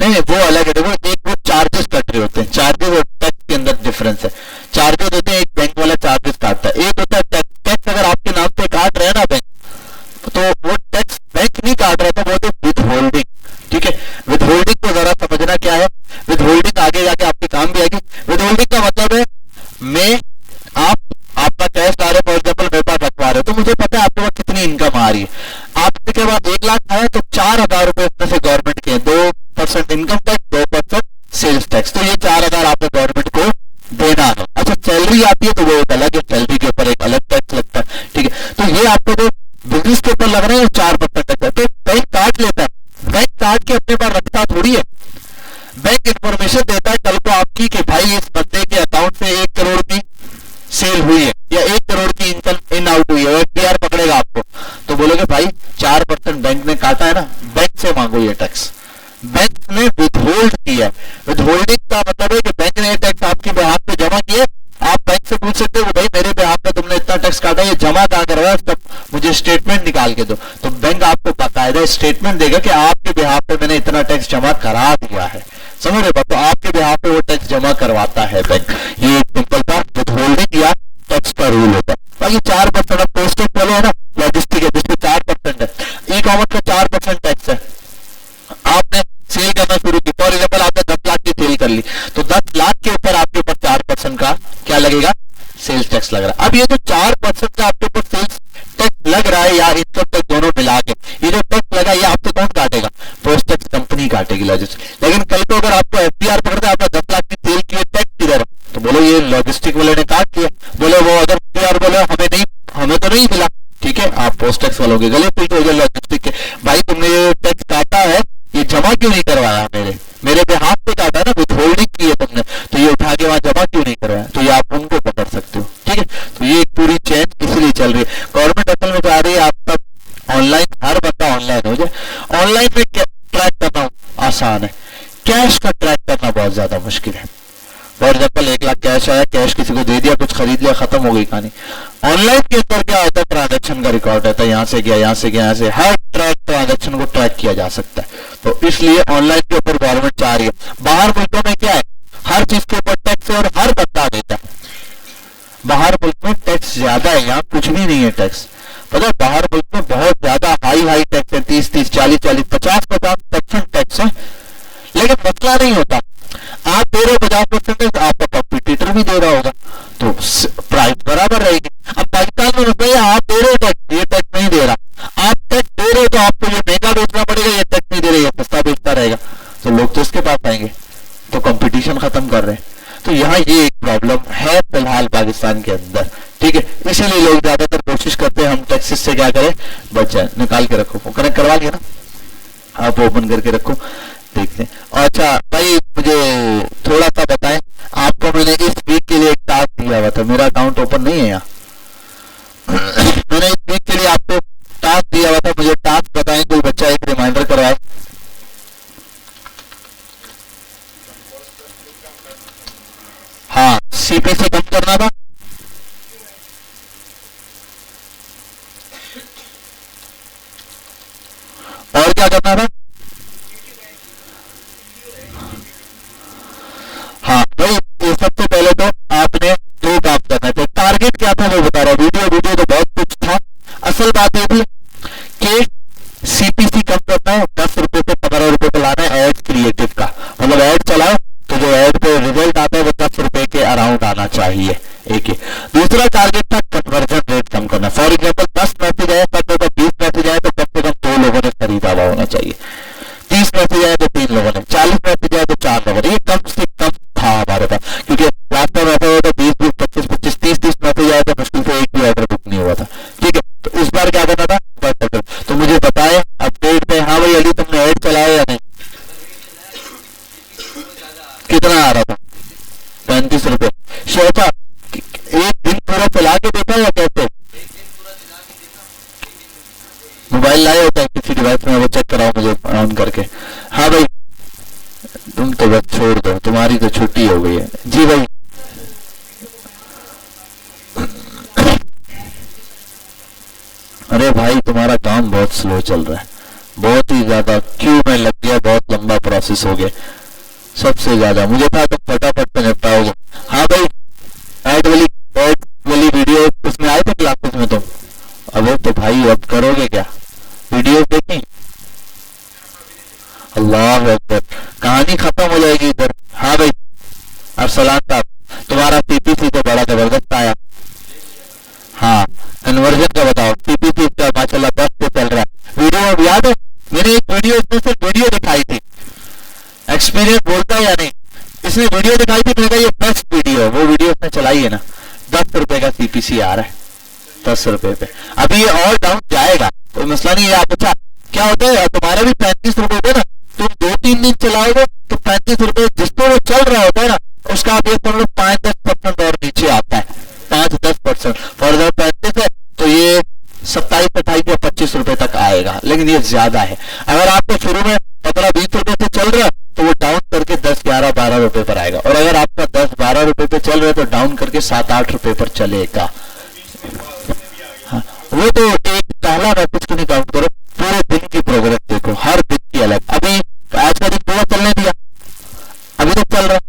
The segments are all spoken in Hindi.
नहीं वो अलग है। देखो एक वो चार्जेस कट रहे होते हैं, चार्जेस और टैक्स के अंदर डिफरेंस है। चार्जेस होते हैं, एक बैंक वाला चार्जेस काटता है, एक होता है टैक्स। टैक्स अगर आपके नाम पे काट रहे हैं ना बैंक, तो वो टैक्स बैंक नहीं काट रहा था, वो तो विद होल्डिंग। ठीक है, विद होल्डिंग को जरा समझना क्या है। विद होल्डिंग आगे जाके आपके काम भी आएगी। विद होल्डिंग का मतलब है मैं आपका कैश आ रहा है, फॉर एग्जाम्पल मेरे पास रखवा रहे हो, तो मुझे पता है आपके पास कितनी इनकम आ रही है। आपके के बाद 1 लाख आया तो 4,000 रुपए उसमें से गवर्नमेंट के 2% इनकम टैक्स, 2% सेल्स टैक्स, तो ये 4,000 आपको गवर्नमेंट को देना है। अच्छा सैलरी आती है तो वो एक अलग है, सैलरी के ऊपर एक अलग टैक्स लगता है। ठीक है, तो ये आपको जो बिजनेस के ऊपर लग रहा है 4% टैक्स है, तो बैंक काट लेता है। बैंक काट के अपने पास रखता थोड़ी है, बैंक इंफॉर्मेशन देता है कल को आपकी कि भाई इस बंदे के अकाउंट से 1 करोड़ की सेल हुई है या 1 करोड़ की इनकम इन आउट हुई है, एफडीआर पकड़ेगा आपको, तो बोलोगे भाई 4% बैंक ने काटा है ना, बैंक से मांगो ये टैक्स। बैंक ने विथहोल्ड किया। विथहोल्डिंग का मतलब है कि बैंक ने ये टैक्स आपके बिहाफ पे जमा किया। आप बैंक से पूछ सकते हो भाई मेरे बिहाफ पे तुमने इतना टैक्स काटा, ये जमा कहां करवाया, तब मुझे स्टेटमेंट निकाल के दो। तो बैंक आपको बाकायदा स्टेटमेंट देगा कि आपके बिहाफ पे मैंने इतना टैक्स जमा करा दिया है। समझ रहे हो? तो आपके बिहाफ पे वो टैक्स जमा करवाता है बैंक। ये एक सिंपल सा विथहोल्डिंग या टैक्स का रूल होता है। बाकी 4% अब पोस्टल वाले है ना, लॉजिस्टिक है जिसपे 4% है, ई कॉमर्स का 4% टैक्स है। आपने सेल करना शुरू की, फॉर एग्जाम्पल आपने 10 लाख की सेल कर ली, तो 10 लाख के ऊपर आपके ऊपर 4% का क्या लगेगा, सेल्स टैक्स लग रहा है। अब ये जो 4% का आपके ऊपर सेल्स टैक्स लग रहा है या इनकम टैक्स दोनों मिला के ये जो टैक्स लगा, ये आपसे कौन काटेगा, पोस्ट टैक्स कंपनी काटेगी, लॉजिस्टिक। लेकिन कल को अगर आपको एफडीआर पकड़ता है आपने 10 लाख की सेल की, टैक्स किधर है, तो बोलो ये लॉजिस्टिक वाले ने काट दिया। बोले वो अगर एफडीआर बोले हमें तो नहीं मिला, ठीक है, आप पोस्ट टैक्स वालों के गले पीट हो गए लॉजिस्टिक के, भाई तुमने ये टैक्स काटा है, ये जमा क्यों नहीं करवाया, मेरे पे हाथ पे काटा है ना, विथहोल्डिंग की है तुमने, तो ये उठा के वहां जमा क्यों नहीं करवाया, तो ये आप उनको पकड़ सकते हो। ठीक है, तो ये एक पूरी चेन इसलिए चल रही है। गवर्नमेंट असल में चाह रही है आप सब ऑनलाइन, हर बंदा ऑनलाइन हो जाए। ऑनलाइन में ट्रैक करना आसान है, कैश का ट्रैक करना बहुत ज्यादा मुश्किल है। फॉर एग्जाम्पल 1 लाख कैश आया, कैश किसी को दे दिया, कुछ खरीद लिया, खत्म हो गई कहानी। ऑनलाइन के अंदर क्या होता है, ट्रांजैक्शन का रिकॉर्ड रहता है, यहाँ से गया, यहाँ से गया, यहाँ से हर ट्रांजैक्शन को ट्रैक किया जा सकता है। तो इसलिए ऑनलाइन के ऊपर गवर्नमेंट चाह रही है। बाहर मुल्कों में क्या है, हर चीज के ऊपर टैक्स है और हर बंदा देता है। बाहर मुल्क में टैक्स ज्यादा है, यहाँ कुछ भी नहीं है टैक्स। पता है बाहर मुल्क में बहुत ज्यादा हाई टैक्स है, 30-30, 40-40, 50-50% टैक्स है। लेकिन मसला नहीं होता, आप दे रहे हो 50%, आपका कॉम्पिटिटर भी दे रहा होगा, तो प्राइस बराबर रहेगी। अब पाकिस्तान में मसला है, आप दे रहे हो टैक्स, ये टैक्स नहीं दे रहा, आप टैक्स दे रहे हो तो आपको ये महंगा बेचना पड़ेगा, ये टैक्स नहीं दे रहे, ये सस्ता बेचता रहेगा, तो लोग तो इसके पास आएंगे, तो कंपटीशन खत्म कर रहे हैं। तो यहाँ ये एक प्रॉब्लम है फिलहाल पाकिस्तान के अंदर। ठीक है, इसीलिए लोग ज्यादातर कोशिश करते हैं हम टैक्सेस से क्या करें, बच जाए। निकाल के रखो, कनेक्ट करवा लिया ना, आप ओपन करके रखो, देखते हैं। अच्छा भाई मुझे थोड़ा सा बताएं, आपको मैंने इस वीक के लिए एक टास्क दिया हुआ था, मेरा अकाउंट ओपन नहीं है यहाँ मैंने इस वीक के लिए आपको टास्क दिया हुआ था, मुझे टास्क बताएं, कोई बच्चा एक रिमाइंडर करवाए। हाँ, सीपीसी कम करना था, और क्या करना था, हाँ भाई सबसे पहले तो आपने 2 काम करना था। टारगेट क्या था वो बता रहा हूँ, वीडियो तो बहुत कुछ था। असल बात ये थी कि सीपीसी कम करना है, 10 रुपए से 15 रुपए पे लाना है एड क्रिएटिव का, मतलब एड चलाओ तो जो एड पे रिजल्ट आता है वो 10 रुपए के अराउंड आना चाहिए। एक ही दूसरा टारगेट था कन्वर्जन रेट कम करना। फॉर एग्जाम्पल 10 मैसेज आए, 20 मैसेज आए तो कम से कम 2 लोगों ने खरीदा हुआ होना चाहिए, 30 मैसेज आए तो 3 लोगों ने, 40 मैसेज आए तो 4 लोगों ने, ये कम से कम था हमारे पास, क्योंकि लास्ट टाइम ऐसा हुआ था 20-20, 25-25, 30-30 मैसेज आए तो मुश्किल से एक भी ऑर्डर बुक नहीं हुआ था। ठीक है, तो इस बार क्या करना था, 10 ऑर्डर। तो मुझे बताएं अपडेट पे, हाँ भाई अली तुमने ऐड चलाया या नहीं, कितना आ रहा था, 35 रुपए। शोभा एक दिन पूरा चला के देखा या कैसे, मोबाइल लाए होता है किसी डिवाइस में, वो चेक कराओ मुझे ऑन करके। हाँ भाई तुम तो बस छोड़ दो, तुम्हारी तो छुट्टी हो गई है। जी भाई अरे भाई तुम्हारा काम बहुत स्लो चल रहा है, बहुत ही ज्यादा क्यू में लग गया, बहुत लंबा लंबा प्रोसेस हो गया, सबसे ज्यादा। मुझे था तुम फटाफट से निपटाओगे। हाँ भाई, ऐड वाली वीडियो उसमें आए थे क्लासेस में तुम? अबे तो भाई अब करोगे क्या? वीडियो देखी? अल्लाह अकबर, कहानी खत्म हो जाएगी इधर। हाँ भाई अरसलान साहब, तुम्हारा पीपीसी तो बड़ा जबरदस्त आया। हाँ, कन्वर्जन का बताओ। पीपीसी का माशाल्लाह बस पे चल रहा है। वीडियो अब याद है, मैंने एक वीडियो इसमें से वीडियो दिखाई थी, एक्सपीरियंस बोलता है या नहीं, इसने वीडियो दिखाई थी, मैंने कहा ये बेस्ट वीडियो है। वो वीडियो इसने चलाई है ना, 10 रुपए का सीपीसी आ रहा है, 10 रुपए पे। अभी ये और डाउन जाएगा, कोई मसला नहीं है। आप अच्छा क्या होता है, तुम्हारा भी 35 रुपए पे ना, तुम 2-3 दिन चलाओगे तो 35 रुपए जिस पर वो चल रहा होता है ना, उसका आप ये समझ लो 5-10% और नीचे आता है, 5-10%। फॉर एग्जाम्पल 35 है तो ये 27-28 या 25 रुपए तक आएगा, लेकिन ये ज्यादा है। अगर आपको शुरू में 15-20 रुपए से चल रहा है तो वो डाउन करके 10-11-12 रुपए पर आएगा, और अगर आपका 10-12 रुपए पे चल रहा है तो डाउन करके 7-8 रुपए पर चलेगा। हाँ, वो तो एक पहला मैसेज को नहीं काउंट करो, पूरे दिन की प्रोग्रेस देखो, हर दिन की अलग। अभी आज का दिन पूरा चलने दिया, अभी तक चल रहा है।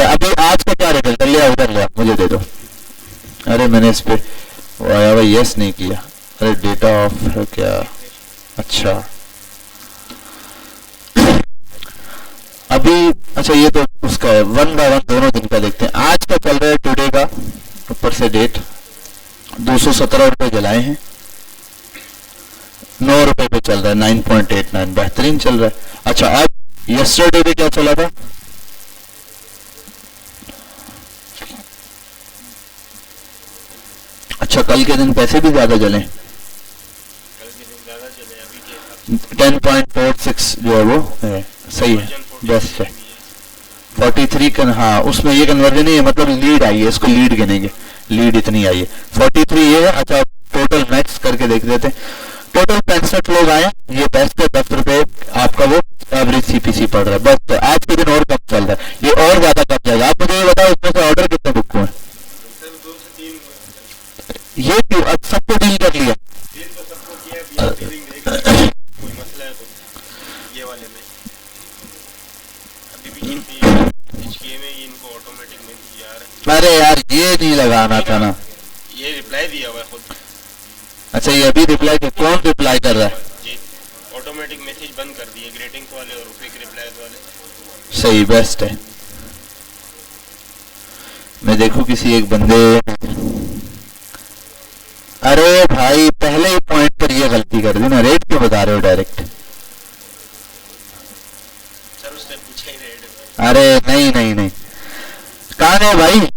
अभी आज का क्या रिजल्ट लिया, उधर लिया, मुझे दे दो। अरे मैंने इस पे यस नहीं किया। अरे डेटा ऑफ है क्या? अच्छा अभी, अच्छा ये तो उसका है, 1 बाय 1 दोनों दिन का देखते हैं। आज का चल रहा है, टुडे का, ऊपर से डेट 217 रुपए जलाए हैं, 9 रुपए पे चल रहा है, 9.89, बेहतरीन चल रहा है। अच्छा अब यस्टरडे पे क्या चला था? अच्छा कल के दिन पैसे भी ज्यादा जले, 10.46 जो है वो है, सही है, बेस्ट है। 43 का, हाँ उसमें ये कन्वर्जन नहीं है, मतलब लीड आई है, इसको लीड गिनेंगे, लीड इतनी आई है, 43 ये है। अच्छा टोटल मैक्स करके देख देते हैं, टोटल 65 लोग आए, ये बेस्ट है, 10 रुपए आपका वो एवरेज सीपीसी पड़ रहा है। बस तो आज के दिन और कम चल रहा है, ये और ज्यादा कम जाएगा। आप मुझे ये बताओ इसमें से ऑर्डर कितने बुक हुए? ये क्यों, अब सबको डील कर लिया? अरे यार ये नहीं लगाना था ना, ये रिप्लाई दिया हुआ है खुद। अच्छा ये अभी रिप्लाई, कौन रिप्लाई कर रहा है? जी, ऑटोमेटिक मैसेज बंद कर दिए, ग्रीटिंग्स वाले और क्विक रिप्लाईज वाले। सही, बेस्ट है। मैं देखूं किसी एक बंदे, अरे भाई पहले ही पॉइंट पर ये गलती कर दी ना, रेट क्यों बता रहे हो डायरेक्ट? सर उसने पूछा ही रेट। अरे नहीं नहीं नहीं, कहाँ है भाई,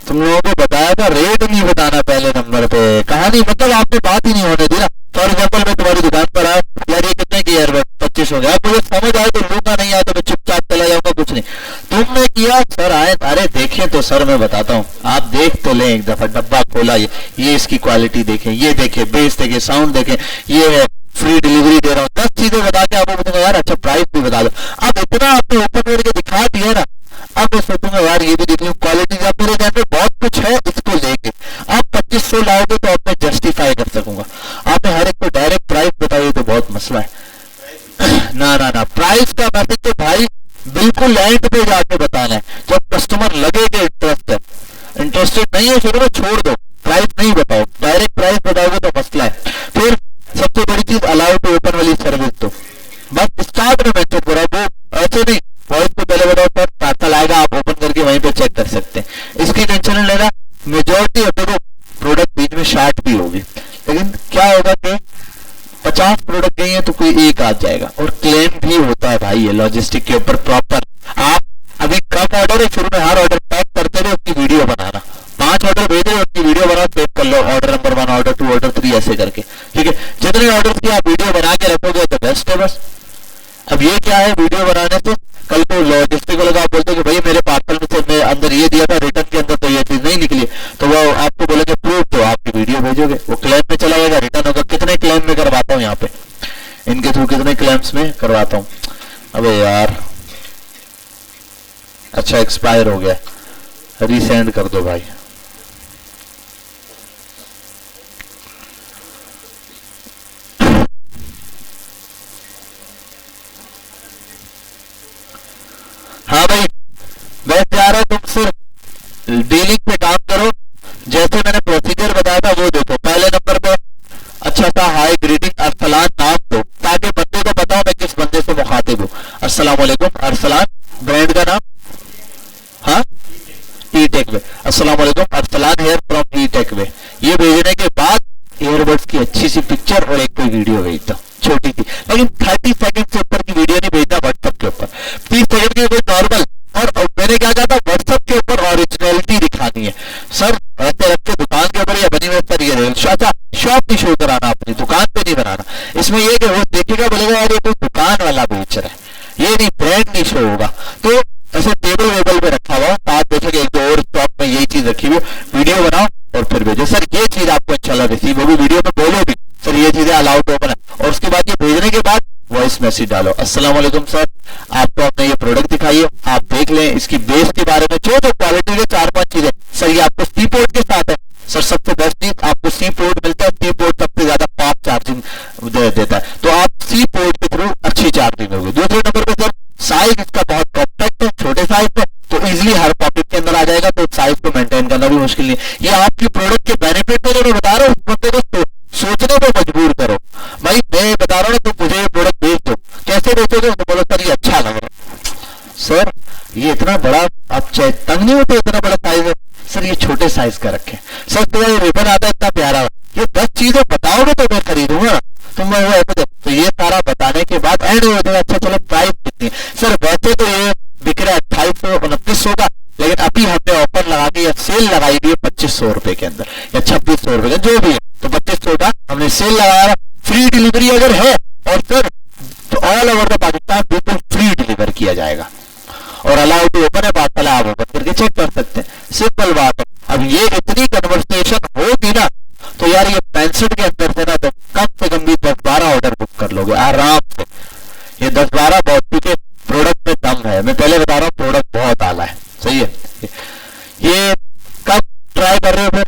तुम लोगों को बताया था रेट नहीं बताना पहले नंबर पे, कहा नहीं, मतलब आपने बात ही नहीं होने दी ना। फॉर एग्जाम्पल मैं तुम्हारी दुकान पर आया, यार ये कितने की एयरबड? 25 हो गया, मुझे समझ आए तो लूंगा, नहीं आया तो मैं चुपचाप चला जाऊंगा, कुछ नहीं। तुमने किया सर आए, अरे देखें तो सर मैं बताता हूँ, आप देख तो लें, एक दफा डब्बा खोला, ये इसकी क्वालिटी देखें, ये देखें, बेस देखें, साउंड देखें, ये है फ्री डिलीवरी दे रहा हूँ, 10 चीजें बता के आपको बताऊंगा यार अच्छा प्राइस भी बता दो। अब इतना आपने ऊपर करके दिखा दिया ना, अब मैं सोचूंगा यार ये भी देख लूं क्वालिटी, जब मेरे ध्यान में बहुत कुछ है इसको लेके। आप 2500 लाओगे तो अब मैं जस्टिफाई कर सकूंगा, आपने हर एक को डायरेक्ट प्राइस बताइए तो बहुत मसला है। ना ना ना, प्राइस का मैसेज तो भाई बिल्कुल एंड पे जाके बताना है, जब कस्टमर लगे कि इंटरेस्टेड नहीं है शुरू में छोड़ दो, प्राइस नहीं बताओ, डायरेक्ट प्राइस बताओगे तो मसला है। फिर सबसे बड़ी चीज अलाउ टू ओपन वाली सर्विस, तो बस स्टार्ट में मेंशन करो, वो ऐसे नहीं वॉइस को पहले बताओ सर पार्सल आएगा, आप ओपन करके वहीं पे चेक कर सकते हैं, इसकी टेंशन नहीं लेना। मेजोरिटी देखो प्रोडक्ट बीच में शार्ट भी होगी, लेकिन क्या होगा कि 50 प्रोडक्ट गई है तो कोई एक आ जाएगा, और क्लेम भी होता है भाई ये लॉजिस्टिक के ऊपर प्रॉपर। आप अभी कम ऑर्डर है, शुरू में हर ऑर्डर पैक करते रहे, उसकी वीडियो बनाना, 5 ऑर्डर भेजे उसकी वीडियो बनाओ, सेव कर लो, ऑर्डर नंबर 1, ऑर्डर 2, ऑर्डर 3 ऐसे करके, ठीक है। जितने ऑर्डर की आप वीडियो बना के रखोगे तो बेस्ट है। बस अब ये क्या है, वीडियो बनाने से कल को लॉजिस्टिक वाले आप बोलते कि भाई मेरे पार्सल में से मैं अंदर ये दिया था, रिटर्न के अंदर तो ये चीज नहीं निकली, तो वो आपको बोलेंगे प्रूफ, तो आपकी वीडियो भेजोगे, वो क्लेम में चला जाएगा, रिटर्न होगा। कितने क्लेम में करवाता हूँ यहाँ पे, इनके थ्रू कितने क्लेम्स में करवाता हूँ। अबे यार अच्छा एक्सपायर हो गया, रीसेंड कर दो भाई। अस्सलाम वालेकुम। अरसलान ब्रांड का नाम, हाँ ई टेक वे। अस्सलाम वालेकुम, Arsalan here from E tech way. ये भेजने के बाद ईयरबड्स की अच्छी सी पिक्चर और एक कोई वीडियो भेजता, छोटी सी, लेकिन 30 सेकंड से ऊपर की वीडियो नहीं भेजता व्हाट्सएप के ऊपर, 30 सेकंड की कोई नॉर्मल। और मैंने क्या कहा था, व्हाट्सएप के ऊपर ओरिजिनलिटी दिखानी है सर, रखते रखते दुकान के ऊपर या बनी हुई पर ये अच्छा शॉप नहीं शो कराना, अपनी दुकान पे नहीं बनाना। इसमें ये कि वो देखेगा बोलेगा यार ये तो दुकान वाला बेच रहा है, ये नहीं ब्रांड नहीं शो होगा। तो ऐसे टेबल वेबल पे रखा हुआ, आप देखेंगे एक दो और स्टॉक में यही चीज रखी हुई, वीडियो बनाओ और फिर भेजो। सर ये चीज आपको इंशाल्लाह रिसीव होगी, वीडियो में बोलो भी सर ये चीजें अलाउड ओपन है, और उसके बाद ये भेजने के बाद वॉइस मैसेज डालो, अस्सलाम वालेकुम सर, आपको अपने ये प्रोडक्ट दिखाइए, आप देख लें इसकी बेस के बारे में जो जो क्वालिटी के 4-5 चीजें। सर ये आपको सी पोर्ट के साथ है, सर सबसे बेस्ट चीज आपको सी पोर्ट मिलता है, सी पोर्ट सबसे ज्यादा फास्ट चार्जिंग देता है, तो आप सी पोर्ट के थ्रू अच्छी चार्जिंग होगी। दूसरे नंबर पर सर साइज इसका बहुत कॉम्पैक्ट है, छोटे साइज में तो इजीली हर पॉकेट के अंदर आ जाएगा, तो साइज को मेंटेन करना भी मुश्किल नहीं। ये आपकी प्रोडक्ट के बेनिफिट में जो मैं बता रहा हूँ, उस बंदे को सोचने पे मजबूर करो। भाई मैं बता रहा हूँ ना, तो मुझे ये प्रोडक्ट बेच दो, कैसे बेचोगे, तो बोलो सर ये अच्छा लग रहा है, सर ये इतना बड़ा, आप चाहे तंग नहीं होते, इतना बड़ा साइज है, सर ये छोटे साइज का रखे, सर तुम्हें ये रिबन आता है इतना प्यारा, ये 10 चीजें बताओगे तो मैं खरीदूंगा, तो मैं वो तो ये सारा बताने के बाद एंड हो जाएगा, अच्छा चलो प्राइस कितनी है, सर वैसे तो ये बिक रहा है 2800-2900 का, लेकिन अभी हमने ऑफर लगा के या सेल लगाई हुई है 2500 रुपए के अंदर या 2600 रुपए का जो भी है, तो 2500 का हमने सेल लगाया, फ्री डिलीवरी अगर है, और सर तो ऑल ओवर द पाकिस्तान बिल्कुल फ्री डिलीवर किया जाएगा, और अलाउ टू ओपन है, बात पहले आप ओपन करके चेक कर सकते हैं, सिंपल बात है। अब ये इतनी कन्वर्सेशन होगी ना, तो यार ये 65 के अंदर से ना तो कम से कम भी 10-12 ऑर्डर बुक कर लोगे आराम से, ये 10-12 बहुत, क्योंकि प्रोडक्ट में दम है, मैं पहले बता रहा हूँ प्रोडक्ट बहुत आला है, सही है। ये कब ट्राई कर रहे हो, फिर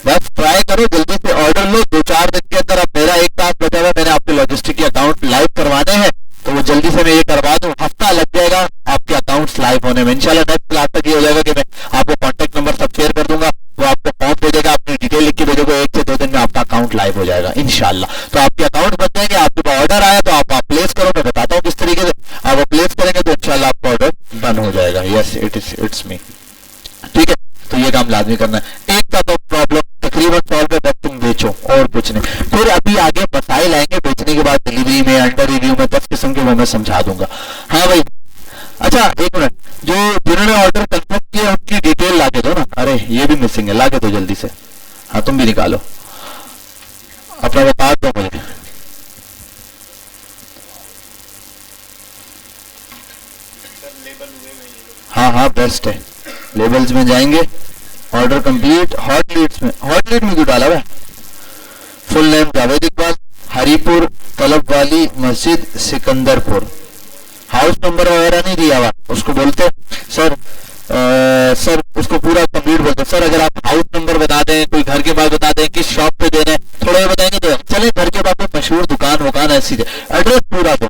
बस ट्राई करो, जल्दी से ऑर्डर लो, 2-4 दिन के अंदर। अब मेरा एक काम बचा हुआ, मैंने आपके लॉजिस्टिक के अकाउंट लाइव करवाने हैं, तो वो जल्दी से मैं ये करवा दूं, हफ्ता लग जाएगा आपके अकाउंट्स लाइव होने में। इंशाल्लाह नेक्स्ट क्लास तक ये हो जाएगा कि मैं आपको कॉन्टेक्ट नंबर सब शेयर कर दूंगा, वो आपको फॉर्म भेजेगा, अपनी डिटेल लिख के भेजोगे, 1 से 2 दिन में आपका अकाउंट लाइव हो जाएगा इंशाल्लाह। तो आपके अकाउंट बन जाएंगे, आपके पास ऑर्डर आया तो आप प्लेस करो, मैं बताता हूँ किस तरीके से आप प्लेस करेंगे तो इंशाल्लाह आपका ऑर्डर डन हो जाएगा। यस इट्स मी, ठीक है। तो ये काम लाजमी करना है। एक का तो प्रॉब्लम तकरीबन सॉल्व है, बस तुम बेचो और कुछ नहीं। फिर अभी आगे मसाइल आएंगे बेचने के बाद, डिलीवरी में, अंडर रिव्यू में, 10 किस्म के वो मैं समझा दूंगा। हाँ भाई, अच्छा एक मिनट, जो जिन्होंने ऑर्डर कंफर्म किया उनकी डिटेल ला के दो ना। अरे ये भी मिसिंग है, ला के दो जल्दी से। हाँ तुम भी निकालो, अपना बता दो मुझे। हाँ हाँ बेस्ट है, लेबल्स में जाएंगे, ऑर्डर कंप्लीट, हॉट लीड्स में, हॉट लीड में क्यों डाला हुआ? फुल नेम जावेद इकबाल, हरीपुर, तलब वाली मस्जिद, सिकंदरपुर। हाउस नंबर वगैरह नहीं दिया हुआ, उसको बोलते सर सर उसको पूरा कंप्लीट बोलते सर। अगर आप हाउस नंबर बता दें, कोई घर के बाद बता दें, किस शॉप पे देना है, थोड़ा ये बताएंगे तो चले। घर के बाद मशहूर दुकान ऐसी एड्रेस पूरा दो,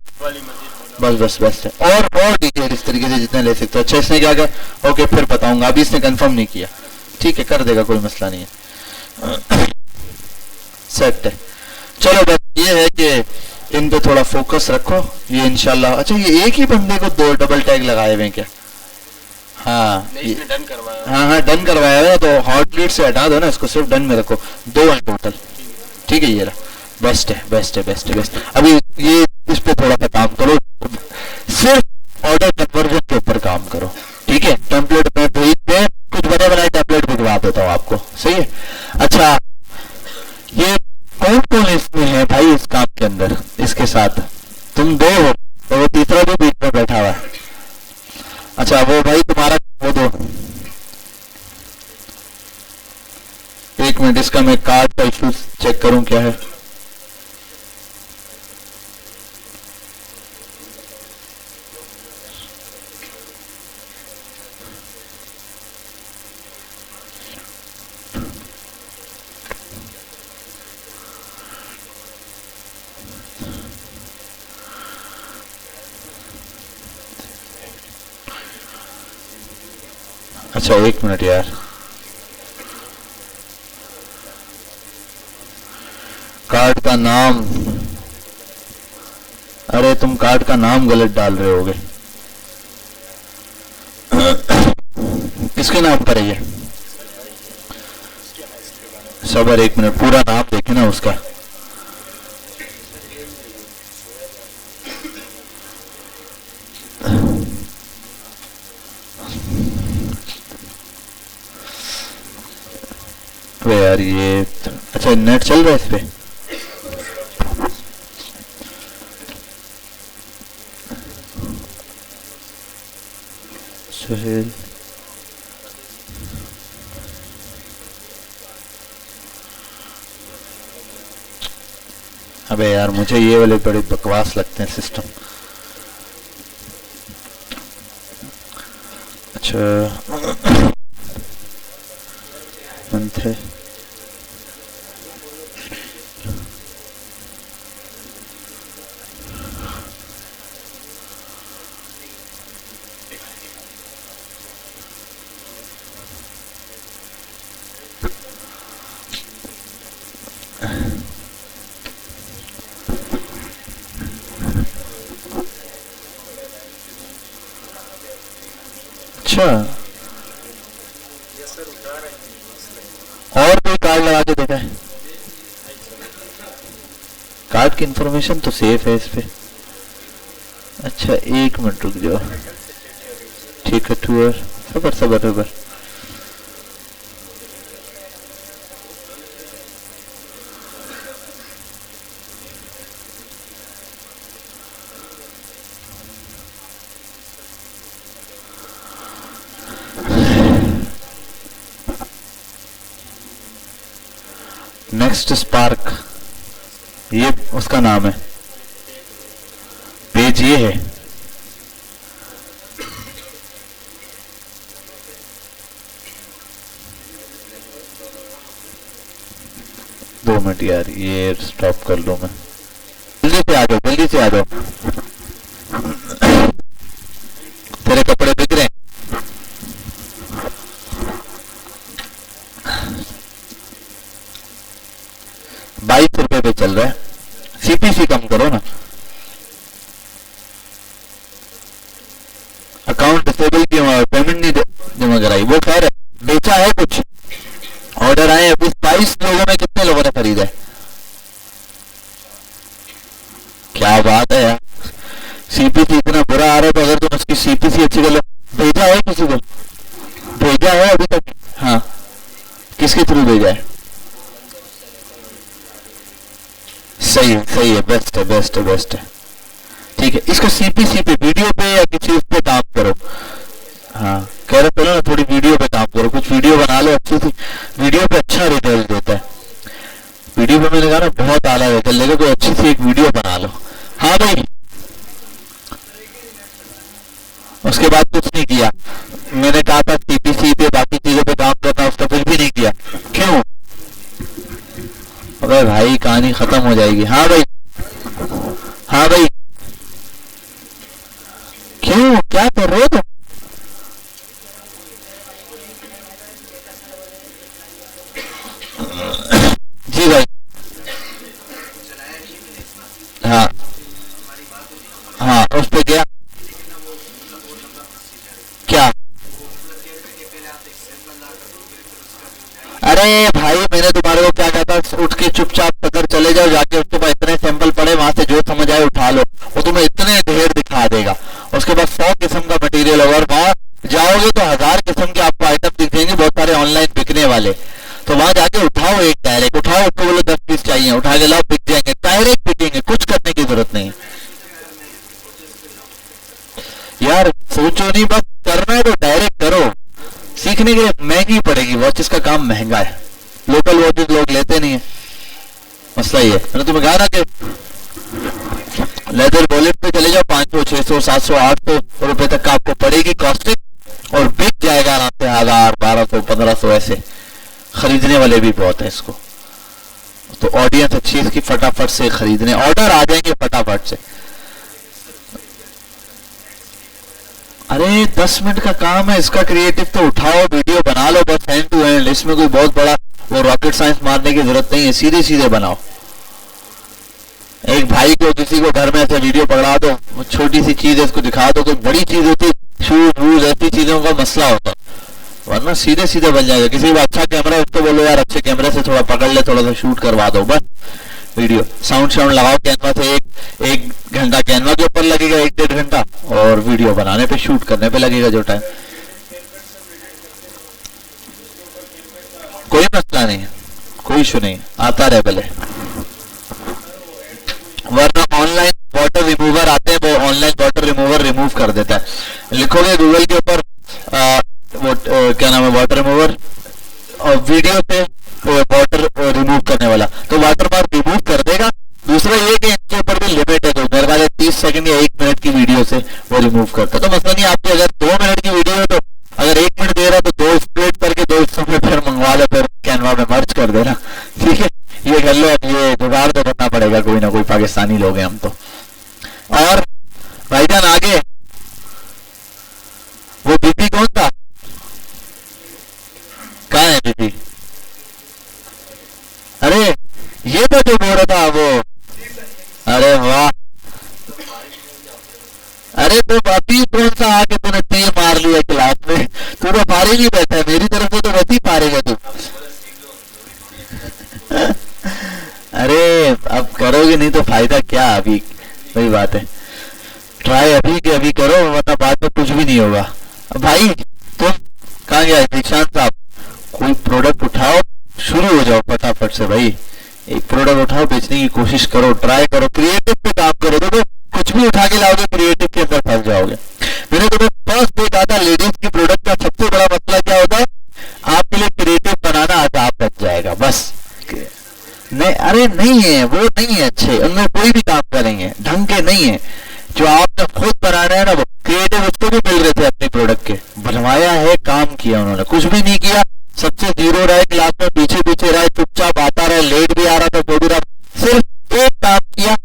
बस है। और डिटेल इस तरीके से जितने ले सकते हो। अच्छा इसने क्या कहा, ओके फिर बताऊंगा, अभी इसने कंफर्म नहीं किया, ठीक है कर देगा, कोई मसला नहीं है, सेट है। चलो बस ये है कि इन पे थोड़ा फोकस रखो, ये इंशाल्लाह। अच्छा ये एक ही बंदे को 2 डबल टैग लगाए हुए क्या? हाँ डन करवाया, हाँ डन करवाया है, तो हॉट लीड से हटा दो ना, इसको सिर्फ डन में रखो, 2 है टोटल, ठीक है। ये रहा, बेस्ट है। अभी ये इस पे थोड़ा सा काम करो, सिर्फ ऑर्डर कन्वर्जन के ऊपर काम करो, ठीक है। टेम्पलेट में भेज दे, कुछ बने बनाए टेम्पलेट भिजवा देता हूँ आपको, सही है। अच्छा ये कौन इसमें है भाई इस काम के अंदर, इसके साथ तुम 2 हो, तो वो तीसरा भी बीच में बैठा हुआ है। अच्छा वो भाई तुम्हारा वो दो, एक मिनट, इसका मैं कार्ड का इशू चेक करूं क्या है। अच्छा एक मिनट यार, कार्ड का नाम अरे तुम कार्ड का नाम गलत डाल रहे होगे। किसके नाम पर है ये? सबर, एक मिनट, पूरा नाम देखे ना उसका। तो यार ये अच्छा नेट चल रहा है इस पे? सुहेल, अबे यार मुझे ये वाले बड़े बकवास लगते हैं सिस्टम। अच्छा मंथ है, अच्छा और कोई कार्ड लगा के देखा है? कार्ड की इंफॉर्मेशन तो सेफ है इस पे। अच्छा एक मिनट रुक जाओ, ठीक है टूर, सबर सबर सबर। नेक्स्ट स्पार्क, ये उसका नाम है, पेज ये है। दो मिनट यार, ये स्टॉप कर लो, मैं जल्दी से आ जाओ, जल्दी से आ जाओ। तेरे कपड़े बिक रहे हैं। 22 रुपए पे चल रहा है। सीपीसी कम करो ना। अकाउंट डिसेबल क्यों, पेमेंट नहीं जमा कराई, वो खैर है, बेचा है कुछ, ऑर्डर आए अभी। 22 लोगों में कितने लोगों ने खरीदा है? क्या बात है यार, सीपीसी इतना बुरा आ रहा है, तो अगर तुम उसकी सीपीसी अच्छी कर लो। भेजा है किसी को? भेजा है अभी तक? हाँ, किसके थ्रू भेजा है? सही है, सही है, बेस्ट है, बेस्ट है, बेस्ट है। ठीक है, इसको सीपीसी पे, वीडियो पे या किसी उस पे काम करो। हाँ कह रहे पहले ना, थोड़ी वीडियो पे काम करो, कुछ वीडियो बना लो अच्छी सी। वीडियो पे अच्छा रिजल्ट देता है। वीडियो पे मैंने कहा ना बहुत आला रिजल्ट लेगा, कोई अच्छी सी एक वीडियो बना लो। हाँ भाई, उसके बाद कुछ नहीं किया। मैंने कहा था सीपीसी पे बाकी चीजों पे काम करना, उसका कुछ भी नहीं किया। क्यों? अबे भाई कहानी खत्म हो जाएगी। हाँ भाई, हाँ भाई, क्यों, क्या कर रहे हो तुम? जी भाई, हाँ हाँ, उस पे क्या क्या? अरे भाई मैंने तुम्हारे को क्या कहता, उठ के चुपचाप अगर चले जाओ, जाके उसके बाद इतने सैंपल पड़े, वहां से जो समझ आए उठा लो। वो तुम्हें इतने ढेर दिखा देगा। उसके बाद 100 किस्म का मटेरियल होगा, और वहां जाओगे तो 1000 किस्म के आपको आइटम दिख जाएंगे, बहुत सारे ऑनलाइन बिकने वाले। तो वहां जाके उठाओ, एक डायरेक्ट उठाओ, उसको बोलो 10 पीस चाहिए, उठा के लाओ, बिक जाएंगे, डायरेक्ट बिकेंगे, कुछ करने की जरूरत नहीं है यार। सोचो नहीं, बस करना है तो डायरेक्ट करो। सीखने के लिए महंगी पड़ेगी, वॉचेस का काम महंगा है, लोकल वॉचेस लोग लेते नहीं है, मसला ही है। मैंने तुम्हें कहा ना कि लेदर वॉलेट पे चले जाओ, 500 600 700 800 रुपए तक का आपको पड़ेगी कॉस्टिंग, और बिक जाएगा आराम से 1000 1200 1500 ऐसे। खरीदने वाले भी बहुत है इसको, तो ऑडियंस अच्छी इसकी, फटाफट से खरीदने ऑर्डर आ जाएंगे फटाफट से। अरे 10 मिनट का काम है इसका, क्रिएटिव तो उठाओ, वीडियो बना लो, बस एंड टू एंड। इसमें कोई बहुत बड़ा वो रॉकेट साइंस मारने की जरूरत नहीं है, सीधे सीधे बनाओ, एक भाई को किसी को घर में ऐसे वीडियो पकड़ा दो, वो छोटी सी चीज है इसको दिखा दो, कोई बड़ी चीज होती शूट वूज ऐसी चीजों का मसला होता, वरना सीधे सीधे बन जाएगा। किसी को अच्छा कैमरा है उसको बोलो यार अच्छे कैमरे से थोड़ा पकड़ ले, थोड़ा सा शूट करवा दो, बस वीडियो। साउंड लगाओ कैनवा से, एक घंटा कैनवा के ऊपर लगेगा, 1-1.5 घंटा, और वीडियो बनाने पे शूट करने पे लगेगा जो टाइम। कोई मसला नहीं है, कोई इशू नहीं, आता रहे भले। वरना ऑनलाइन वाटर रिमूवर आते हैं, वो ऑनलाइन वाटर रिमूवर रिमूव कर देता है। लिखोगे गूगल के ऊपर क्या नाम है वाटर रिमूवर, और वीडियो पे वाटर रिमूव करने वाला, तो वाटर मार्क रिमूव कर देगा। दूसरा ये कि इनके ऊपर भी लिमिट है, तो मेरे ख्याल 30 सेकंड या 1 मिनट की वीडियो से वो रिमूव करता है। तो मसला नहीं, आपकी अगर 2 मिनट की वीडियो है तो अगर 1 मिनट दे रहा है तो 2 स्प्लिट करके 2 में फिर मंगवा लो, फिर कैनवा में मर्ज कर देना, ठीक है, ये कर लो। अब ये जुगाड़ तो करना पड़ेगा, कोई ना कोई, पाकिस्तानी लोग हैं हम तो। और भाईजान आगे वो बीपी कौन था, कहाँ है बीपी? अरे ये तो जो बोल रहा था वो, अरे वाह, अरे तो अभी कौन सा आके तूने तीर मार लिया क्लास में, तू तो पारे नहीं बैठा है, मेरी तरफ से तो वैसे पारेगा तू। अरे अब करोगे नहीं तो फायदा क्या, अभी वही बात है, ट्राई अभी के अभी करो, वरना बाद में कुछ भी नहीं होगा। भाई तुम कहाँ गया दीक्षांत साहब, कोई प्रोडक्ट उठाओ, शुरू हो जाओ फटाफट से भाई, एक प्रोडक्ट उठाओ, बेचने की कोशिश करो, ट्राई करो, क्रिएटिव पे काम करो। देखो कुछ भी उठा के लाओगे क्रिएटिव के अंदर फंस जाओगे। मैंने तुम्हें फर्स्ट देखा था लेडीज की प्रोडक्ट का सबसे बड़ा मसला क्या होता है, आपके लिए क्रिएटिव बनाना आजाद बच जाएगा बस। नहीं, अरे नहीं है, वो नहीं है अच्छे, उनमें कोई भी काम करेंगे ढंग के नहीं है। जो आपने खुद बना रहे हैं ना, वो क्रिएटिव उसको भी मिल रहे थे अपने प्रोडक्ट के, बनवाया है, काम किया उन्होंने, कुछ भी नहीं किया, सबसे जीरो रहे, क्लास में पीछे पीछे रहे, चुपचाप आता रहे, लेट भी आ रहा था तो भी रहा, सिर्फ एक काम किया,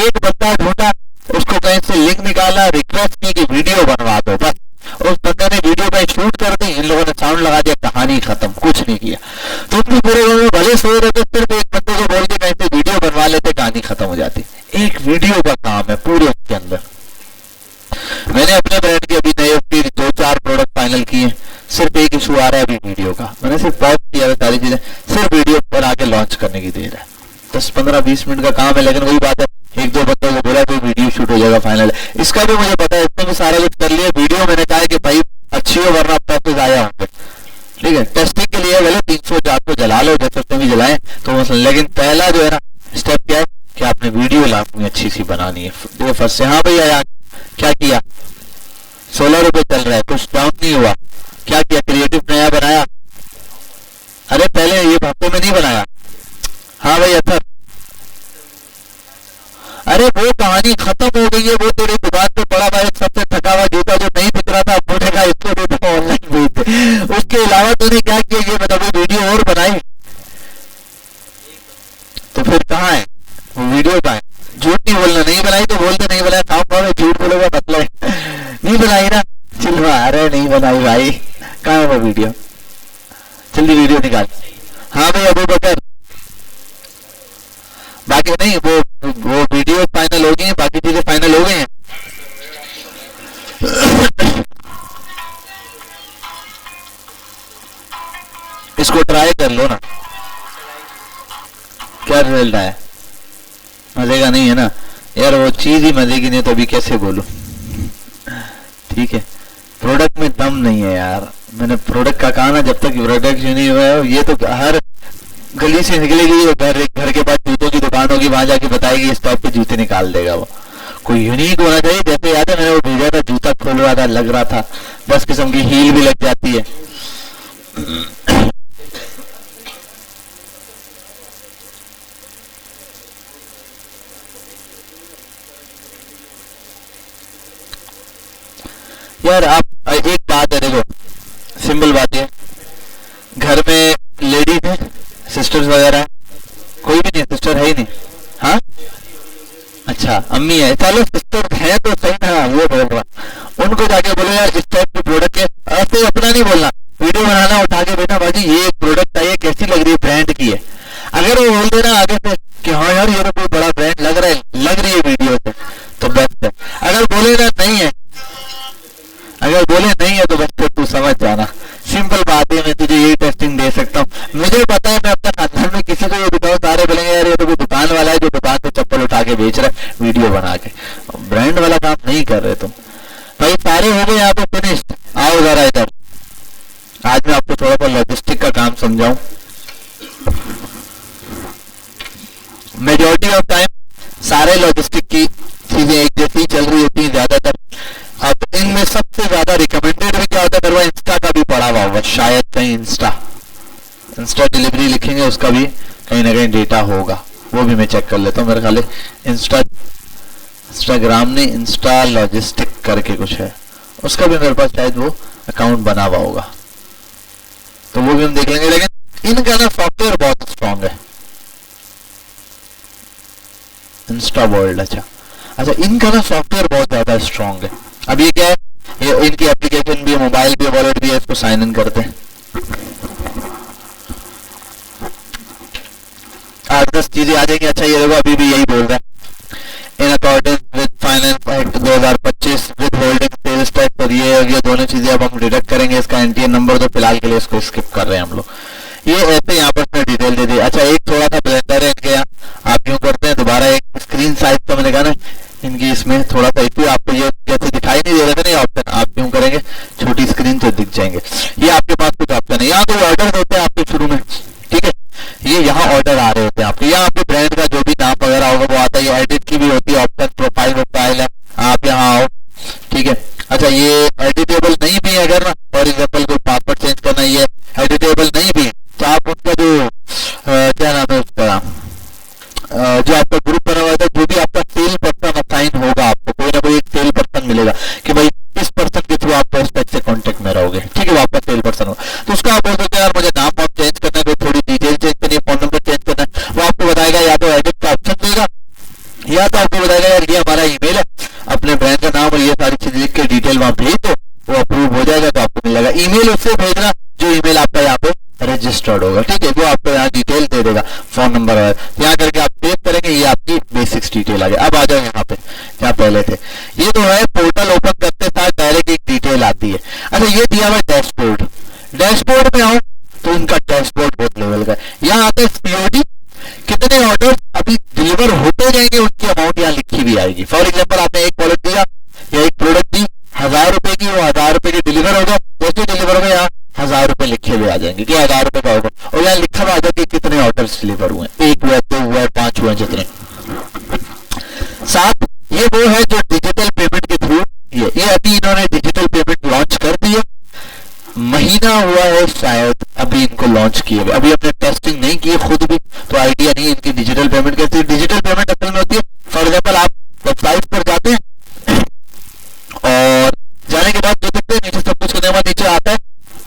एक बंदा ढूंढा, उसको कहीं से लिंक निकाला, रिक्वेस्ट की कि वीडियो बनवा दो, बस उस बंदे ने वीडियो पे शूट कर दी, इन लोगों ने साउंड लगा दिया, कहानी खत्म, कुछ नहीं किया। तो भी पूरे में भले सो रहे थे, सिर्फ एक बंदे को बोल के कहीं से वीडियो बनवा लेते, कहानी खत्म हो जाती। एक वीडियो का काम है पूरे उसके अंदर। मैंने अपने ब्रांड की अभी नए 2-4 प्रोडक्ट फाइनल किए, सिर्फ एक इशू आ रहा है अभी वीडियो का, मैंने सिर्फ पॉज किया है सारी चीजें, सिर्फ वीडियो पर आके लॉन्च करने की देर है। 10-15-20 मिनट का काम है, लेकिन वही बात है, 1-2 बंदों को बोला तो वीडियो शूट हो जाएगा फाइनल। इसका भी मुझे पता है, इसने भी सारा कुछ कर लिया, वीडियो मैंने कहा है कि भाई अच्छी हो, वरना पैसे आया होंगे, ठीक है, टेस्टिंग के लिए भले 300-400 जला लो, जैसे उसने भी जलाए तो मसला, लेकिन पहला जो है ना स्टेप क्या है कि आपने वीडियो लानी अच्छी सी बनानी है। देखो फर्स्ट से, हाँ भैया क्या किया, 16 रुपए चल रहा है, कुछ डाउन नहीं हुआ, क्या किया, क्रिएटिव नया बनाया, अरे पहले ये हफ्ते में नहीं बनाया, हाँ भाई अच्छा, अरे वो कहानी खत्म हो गई है, वो तेरी दुकान पे पड़ा भाई सबसे थका हुआ जूता जो नहीं दिख रहा था, बोलेगा इसको भी तो ऑनलाइन भेज दे। उसके अलावा तूने क्या किया ये बता, वो वीडियो और बनाई तो फिर कहाँ है वो वीडियो, कहाँ है? झूठ नहीं बोलना, नहीं बनाई तो बोलते नहीं बनाया, काम करो, झूठ बोलेगा मतलब नहीं बनाई ना, चल अरे नहीं बनाई भाई, कहाँ है वो वीडियो, जल्दी वीडियो निकाल। हाँ भाई अबू बकर, बाकी नहीं, वो वीडियो फाइनल हो गई है, बाकी चीजें फाइनल हो गई हैं। इसको ट्राई कर लो ना, क्या रिजल्ट आया, मजे का नहीं है ना यार, वो चीज ही मजे की नहीं, तो अभी कैसे बोलूं, ठीक है, प्रोडक्ट में दम नहीं है यार, मैंने प्रोडक्ट का कहा ना, जब तक प्रोडक्ट नहीं हुआ है, ये तो हर गली से निकलेगी, घर के पास जूतों की दुकान होगी, वहां जाके बताएगी स्टॉक पे जूते निकाल देगा वो, कोई यूनिक होना चाहिए। जैसे याद है मैंने वो भेजा था, जूता खोल रहा था, लग रहा था बस किस्म की हील भी लग जाती है। यार आप एक बात है, देखो सिंपल बात है, घर में लेडीज है, सिस्टर्स वगैरह है, कोई भी नहीं, सिस्टर है ही नहीं, हाँ अच्छा अम्मी है, चलो सिस्टर है तो सही ना, वो बोल रहा, उनको जाके बोलो यार इस टाइप के प्रोडक्ट है, ऐसे अपना नहीं बोलना, वीडियो बनाना, उठा के बेटा बाजी ये प्रोडक्ट है, ये कैसी लग रही है, ब्रांड की है, अगर वो बोल देना आगे से कि हाँ यार ये तो कोई बड़ा ब्रांड लग रहा है, ब्रांड वाला काम नहीं कर रहे तुम भाई। सारे हो गए यहाँ पे फिनिश्ड। आओ जरा इधर, आज मैं आपको थोड़ा सा लॉजिस्टिक का काम समझाऊं। मेजॉरिटी ऑफ टाइम सारे लॉजिस्टिक की चीजें एक जैसी चल रही होती है ज्यादातर। अब इनमें सबसे ज्यादा रिकमेंडेड भी क्या होता है, इंस्टा का भी पड़ा हुआ होगा शायद कहीं। इंस्टा डिलीवरी लिखेंगे उसका भी कहीं ना कहीं डेटा होगा, वो भी मैं चेक कर लेता हूँ। मेरे ख्याल इंस्टाग्राम ने इंस्टा लॉजिस्टिक करके कुछ है, उसका भी मेरे पास शायद वो अकाउंट बना हुआ होगा, तो वो भी हम देख लेंगे। लेकिन इनका ना सॉफ्टवेयर बहुत स्ट्रांग है, इंस्टा वर्ल्ड। अच्छा इनका ना सॉफ्टवेयर बहुत ज्यादा स्ट्रांग है। अब ये क्या है, ये इनकी एप्लीकेशन भी है, मोबाइल भी, वॉलेट भी है। इसको साइन इन करते हैं। 8-10 चीजें आ जाएंगी। अच्छा ये देखो अभी भी यही बोल रहा है, in accordance with finance act 2025 withholding sales tax, और ये दोनों चीजें अब हम डिडक्ट करेंगे। इसका एनटीएन नंबर तो फिलहाल के लिए इसको स्किप कर रहे हैं हम लोग। ये ऐसे यहाँ पर उसने डिटेल दे दी। अच्छा एक थोड़ा सा ब्लेंडर है इनके यहाँ, आप क्यों करते हैं दोबारा एक स्क्रीन साइज का मैंने कहा ना इनकी इसमें थोड़ा सा इश्यू, आपको ये जैसे दिखाई नहीं दे रहा था ना ऑप्शन, आप क्यों करेंगे छोटी स्क्रीन तो दिख जाएंगे। ये आपके पास कुछ ऑप्शन है, यहाँ कोई ऑर्डर होते हैं आपके शुरू में, ठीक है, ये यहाँ ऑर्डर आ रहे होते हैं आपके। यहाँ आपके ब्रांड का जो भी नाम वगैरह होगा वो आता है। ये एडिट की भी होती है ऑप्शन, प्रोफाइल है, आप यहाँ आओ, ठीक है। अच्छा ये एडिटेबल नहीं भी है अगर ना, फॉर एग्जाम्पल कोई पासवर्ड चेंज करना, ये एडिटेबल नहीं भी, तो आप उसका जो क्या नाम है उसका, जो आपका ग्रुप बना हुआ था, जो भी आपका सेल पर्सन असाइन होगा, आपको कोई ना कोई एक सेल पर्सन मिलेगा कि भाई इस पर्सन के थ्रू आप प्रोस्पेक्ट से कांटेक्ट में रहोगे, ठीक है, वो आपका सेल पर्सन होगा। तो उसका आप बोल सकते हैं यार मुझे नाम वाम चेंज करना है, कोई थोड़ी डिटेल चेंज करनी है, फोन नंबर चेंज करना है, वो आपको बताएगा। या तो एडिट का ऑप्शन देगा, या तो आपको बताएगा यार ये हमारा ईमेल है, अपने ब्रांड का नाम और ये सारी चीजें लिख के डिटेल वहां भेज दो, वो अप्रूव हो जाएगा तो आपको मिल जाएगा। ईमेल उससे भेजना जो ईमेल आपका यहाँ पे रजिस्टर्ड होगा, ठीक है, वो आपको यहाँ डिटेल दे देगा, फोन नंबर है, यहाँ करके आप सेव करेंगे, ये आपकी बेसिक्स डिटेल आ गया। अब आ जाओ यहाँ पे जहाँ पहले थे, ये तो है पोर्टल ओपन करते साथ डायरेक्ट एक डिटेल आती है। अच्छा ये दिया हुआ डैशबोर्ड, डैशबोर्ड में आओ तो इनका डैशबोर्ड बहुत लेवल का है। यहाँ आता है सीओडी, कितने ऑर्डर अभी डिलीवर होते जाएंगे उनकी अमाउंट यहाँ लिखी भी आएगी। फॉर एग्जाम्पल आपने एक वॉलेट दिया या एक प्रोडक्ट दी 1000 रुपए की, वो 1000 रुपए की डिलीवर होगा, जैसे डिलीवर होगा यहाँ 1000 रुपए लिखे हुए आ जाएंगे कि 1000 रुपए का होगा, और यहाँ लिखा हुआ आ जाएगा कितने ऑर्डर्स डिलीवर हुए, 1 हुआ, 2 हुआ, 5 हुए, जितने। साथ ये वो है जो डिजिटल पेमेंट के थ्रू, ये अभी इन्होंने डिजिटल पेमेंट लॉन्च कर दी है, महीना हुआ है शायद अभी इनको लॉन्च किए हुए, अभी अपने टेस्टिंग नहीं किए खुद भी, तो आइडिया नहीं है इनकी डिजिटल पेमेंट कैसी। डिजिटल पेमेंट असल में होती है, फॉर एग्जाम्पल आप वेबसाइट पर जाते हैं और जाने के बाद देखते हैं नीचे सब कुछ करने के बाद नीचे आता है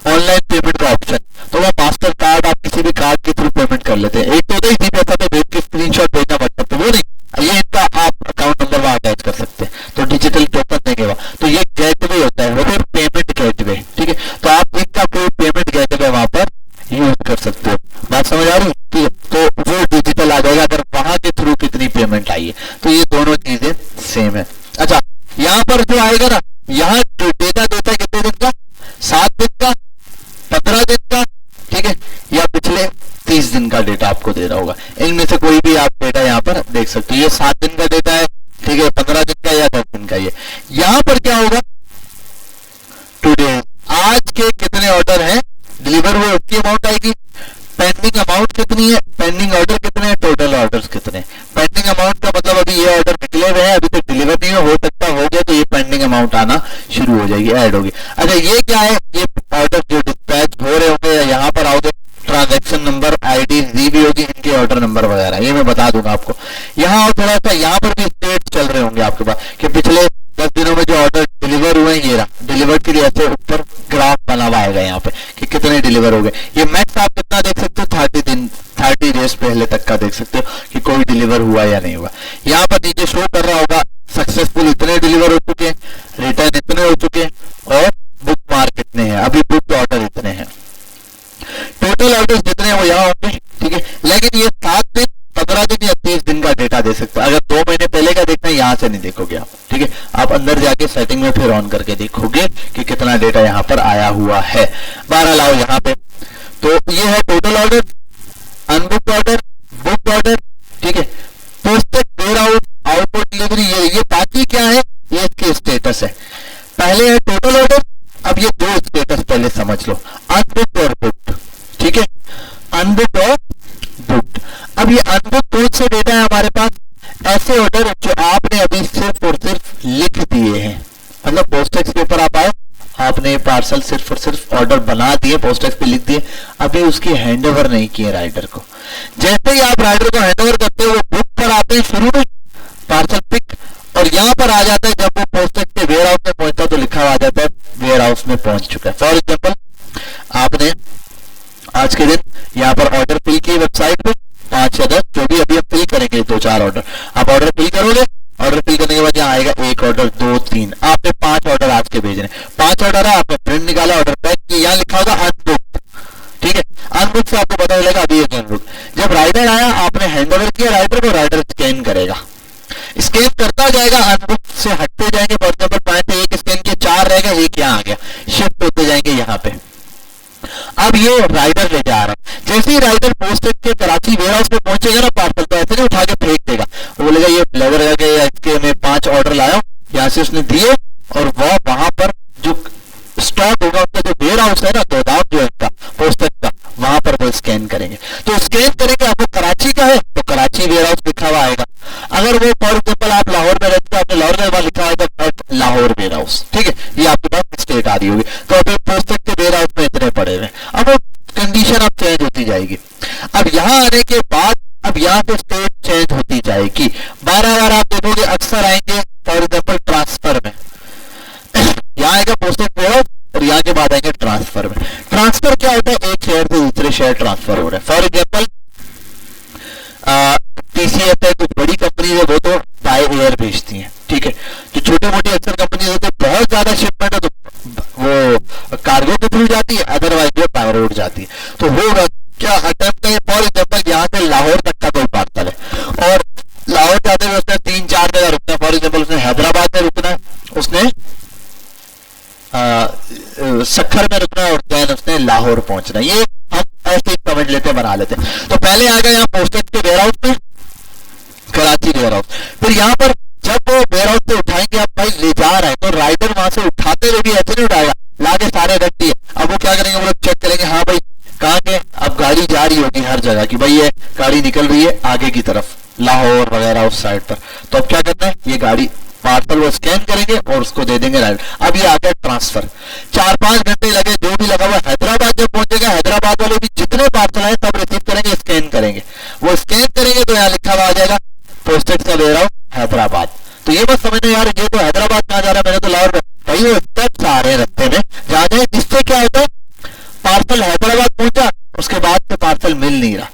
ऑनलाइन पेमेंट का ऑप्शन, तो वह मास्टर कार्ड आप किसी भी कार्ड के थ्रू पेमेंट कर लेते हैं। एक तो होता ही पैसा पे भेज के स्क्रीनशॉट भेजना पड़ता है, तो वो नहीं, ये इनका आप अकाउंट नंबर वहां अटैच कर सकते हैं, तो डिजिटल टोकन देंगे, तो ये गेटवे होता है, वो फिर पेमेंट गेटवे, ठीक है, तो आप इनका कोई पेमेंट गेटवे वहां पर यूज कर सकते हो। बात समझ आ रही है, ठीक है, तो वो डिजिटल आ जाएगा अगर वहां के थ्रू कितनी पेमेंट आई है, तो ये दोनों चीजें सेम है। अच्छा यहाँ पर जो आएगा ना, यहाँ डेटा देता है कितने दिन का, 7 दिन का, 15 दिन का, ठीक है, या पिछले 30 दिन का डेटा आपको दे रहा होगा, इनमें से कोई भी आप डेटा यहाँ पर देख सकते हो। ये 7 दिन का डेटा है, ठीक है, 15 दिन का या 10 दिन का। ये यहाँ पर क्या होगा, टुडे, आज के कितने ऑर्डर हैं डिलीवर हुए उसकी अमाउंट आएगी, पेंडिंग अमाउंट कितनी है, पेंडिंग ऑर्डर कितने हैं, टोटल ऑर्डर्स कितने। पेंडिंग अमाउंट का मतलब अभी ये ऑर्डर निकले हुए हैं, अभी तक डिलीवर नहीं हो सकता हो गया तो ये पेंडिंग अमाउंट आना शुरू हो जाएगी, ऐड होगी। अच्छा ये क्या है, ये ऑर्डर जो डिस्पैच हो रहे होंगे या यहाँ पर आओगे ट्रांजैक्शन नंबर, आईडी भी होगी, इनके ऑर्डर नंबर वगैरह ये मैं बता दूंगा आपको। यहाँ और थोड़ा सा यहाँ पर भी स्टेट चल रहे होंगे आपके पास कि पिछले 10 दिनों में जो ऑर्डर डिलीवर हुए हैं, ये रहा डिलीवर के लिए ऐसे ऊपर ग्राफ बना हुआ आएगा यहाँ पे कि कितने डिलीवर हो गए। ये मैक्स आप कितना देख सकते हो, 30 दिन, 30 डेज पहले तक का देख सकते हो कि कोई डिलीवर हुआ या नहीं हुआ। यहाँ पर नीचे शो कर रहा होगा सक्सेसफुल इतने डिलीवर हो चुके हैं, रिटर्न इतने हो चुके हैं, और बुक मार्क कितने हैं, अभी बुक ऑर्डर इतने हैं, टोटल ऑर्डर जितने हैं वो यहाँ होंगे, ठीक है। लेकिन ये 7 दिन, 15 दिन या 30 दिन का डेटा दे सकते हो। अगर 2 महीने पहले का देखना है यहाँ से नहीं देखोगे आप, ठीक है, आप अंदर जाके सेटिंग में फिर ऑन करके देखोगे कि कितना डेटा यहाँ पर आया हुआ है। 12 लाओ यहाँ पे, तो ये है total order, unbook order, book order, ठीक है, posted where out, output delivery, ये बाकी कराची क्या है, ये इसके स्टेटस है। पहले है टोटल ऑर्डर, अब ये दो स्टेटस पहले समझ लो, अनबुक्ड और बुक्ड। ठीक है, अनबुक्ड और बुक्ड। अब ये अनबुक्ड कौन से डेटा है हमारे पास, ऐसे ऑर्डर जो आपने अभी सिर्फ और सिर्फ लिख दिए हैं, मतलब पोस्टएक्स के ऊपर आप आए, आपने पार्सल सिर्फ और सिर्फ ऑर्डर बना दिए, पोस्टएक्स पे लिख दिए, अभी उसकी हैंडओवर नहीं किए राइडर को। जैसे ही आप राइडर को हैंडओवर करते हो वो बुक पर आते हैं शुरू में, पार्सल पिक, और यहाँ पर आ जाता है जब वो पोस्टएक्स के वेयर हाउस में पहुंचता है तो लिखा हुआ आ जाता है वेयर हाउस में पहुंच चुका है। फॉर एग्जाम्पल आपने आज के दिन यहाँ पर ऑर्डर फिल किए वेबसाइट पे 5 या 10 जो भी अभी हम फिल करेंगे 2-4 ऑर्डर, आप ऑर्डर फिल करोगे, ऑर्डर फिल करने के बाद यहाँ आएगा 1 ऑर्डर 2 3, आपने 5 ऑर्डर आज के भेजने, 5 ऑर्डर है, आपने प्रिंट निकाला, ऑर्डर पैक किया, यहाँ लिखा होगा अनबुक्ड। ठीक है, अनबुक से आपको पता चलेगा अभी एक अनबुक। जब राइडर आया आपने हैंडओवर किया राइडर को, राइडर स्कैन करेगा, स्कैन करता जाएगा, अनबुक से हटते जाएंगे। फॉर एग्जाम्पल 5 से 1 स्कैन किया, 4 रहेगा, 1 यहाँ आ गया, शिफ्ट होते जाएंगे यहाँ पे। अब ये राइडर ले जा रहा है, जैसे ही राइडर पोस्टएक्स के कराची वेयर हाउस में पहुंचेगा ना पार्सल, तो ऐसे नहीं उठा के फेंक देगा, वो बोलेगा ये फ्लेवर है इसके मैं 5 ऑर्डर लाया, यहाँ से उसने दिए, और वो वहां पर जो स्टॉक होगा उसका जो वेयर हाउस है ना, गोदाम जो है इसका पोस्टएक्स का, वहां पर वो स्कैन करेंगे। तो स्कैन करेंगे, आपको कराची का है तो कराची वेयर हाउस लिखा हुआ आएगा, अगर वो फॉर एग्जाम्पल आप लाहौर में रहते हो, आपने लाहौर में वहां लिखा होगा लाहौर वेयर हाउस। ठीक है, ये आपके पास स्टेट आ रही होगी, तो अभी पोस्टएक्स के वेयर हाउस में इतने पड़े हुए, अब वो कंडीशन अब चेंज होती जाएगी। अब यहाँ आने के बाद अब यहाँ पे स्टेट चेंज होती जाएगी, 12 बार आप देखोगे अक्सर आएंगे फॉर एग्जाम्पल ट्रांसफर में, यहाँ आएगा पोस्टएक्स वेयर हाउस और यहाँ के बाद आएंगे ट्रांसफर में। ट्रांसफर क्या होता है, एक शहर से दूसरे शहर ट्रांसफर हो रहा है। फॉर एग्जाम्पल टीसीएस है, कुछ बड़ी कंपनी है वो तो बाय एयर भेजती हैं। ठीक है, जो छोटे मोटी अक्सर कंपनी होती है बहुत ज्यादा शिपमेंट है तो वो कार्गो के थ्रू जाती है, अदरवाइज जो बाय रोड जाती है। तो होगा क्या अटेम्प्ट है, फॉर एग्जाम्पल यहाँ से लाहौर तक का कोई पार्सल है और लाहौर जाते हुए उसने 3-4 जगह रुकना है, फॉर एग्जाम्पल उसने हैदराबाद में रुकना है, उसने सखर में रुकना है और देन उसने लाहौर पहुंचना है। ये हम ऐसे ही समझ लेते बना लेते। तो पहले आएगा यहाँ पोस्टएक्स के वेयर हाउस में, कराची वेयर हाउस, फिर यहाँ पर जब वो वेयर हाउस से उठाएंगे, आप भाई ले जा रहे हैं तो राइडर वहां से उठाते हुए भी ऐसे नहीं उठाएगा, लाके सारे रख दिए। अब वो क्या करेंगे, वो लोग चेक करेंगे, हाँ भाई कहाँ के, अब गाड़ी जा रही होगी हर जगह की, भाई ये गाड़ी निकल रही है आगे की तरफ लाहौर वगैरह उस साइड पर, तो अब क्या करना है, ये गाड़ी पार्सल वो स्कैन करेंगे और उसको दे देंगे राइडर। अब ये आ गया ट्रांसफर, 4-5 घंटे लगे जो भी लगा हुआ, हैदराबाद जब पहुंचेगा हैदराबाद वाले भी जितने पार्सल आए सब रिसीव करेंगे, स्कैन करेंगे, वो स्कैन करेंगे तो यहाँ लिखा हुआ आ जाएगा पोस्टएक्स का वेयर हाउस हैदराबाद। तो ये बस समझना यार, ये तो हैदराबाद कहाँ जा रहा है, मैंने तो लाहौर में, भाई वो स्टेप्स आ रहे हैं रास्ते में जा जाए, जिससे क्या होता है पार्सल हैदराबाद पहुंचा, उसके बाद से पार्सल मिल नहीं रहा,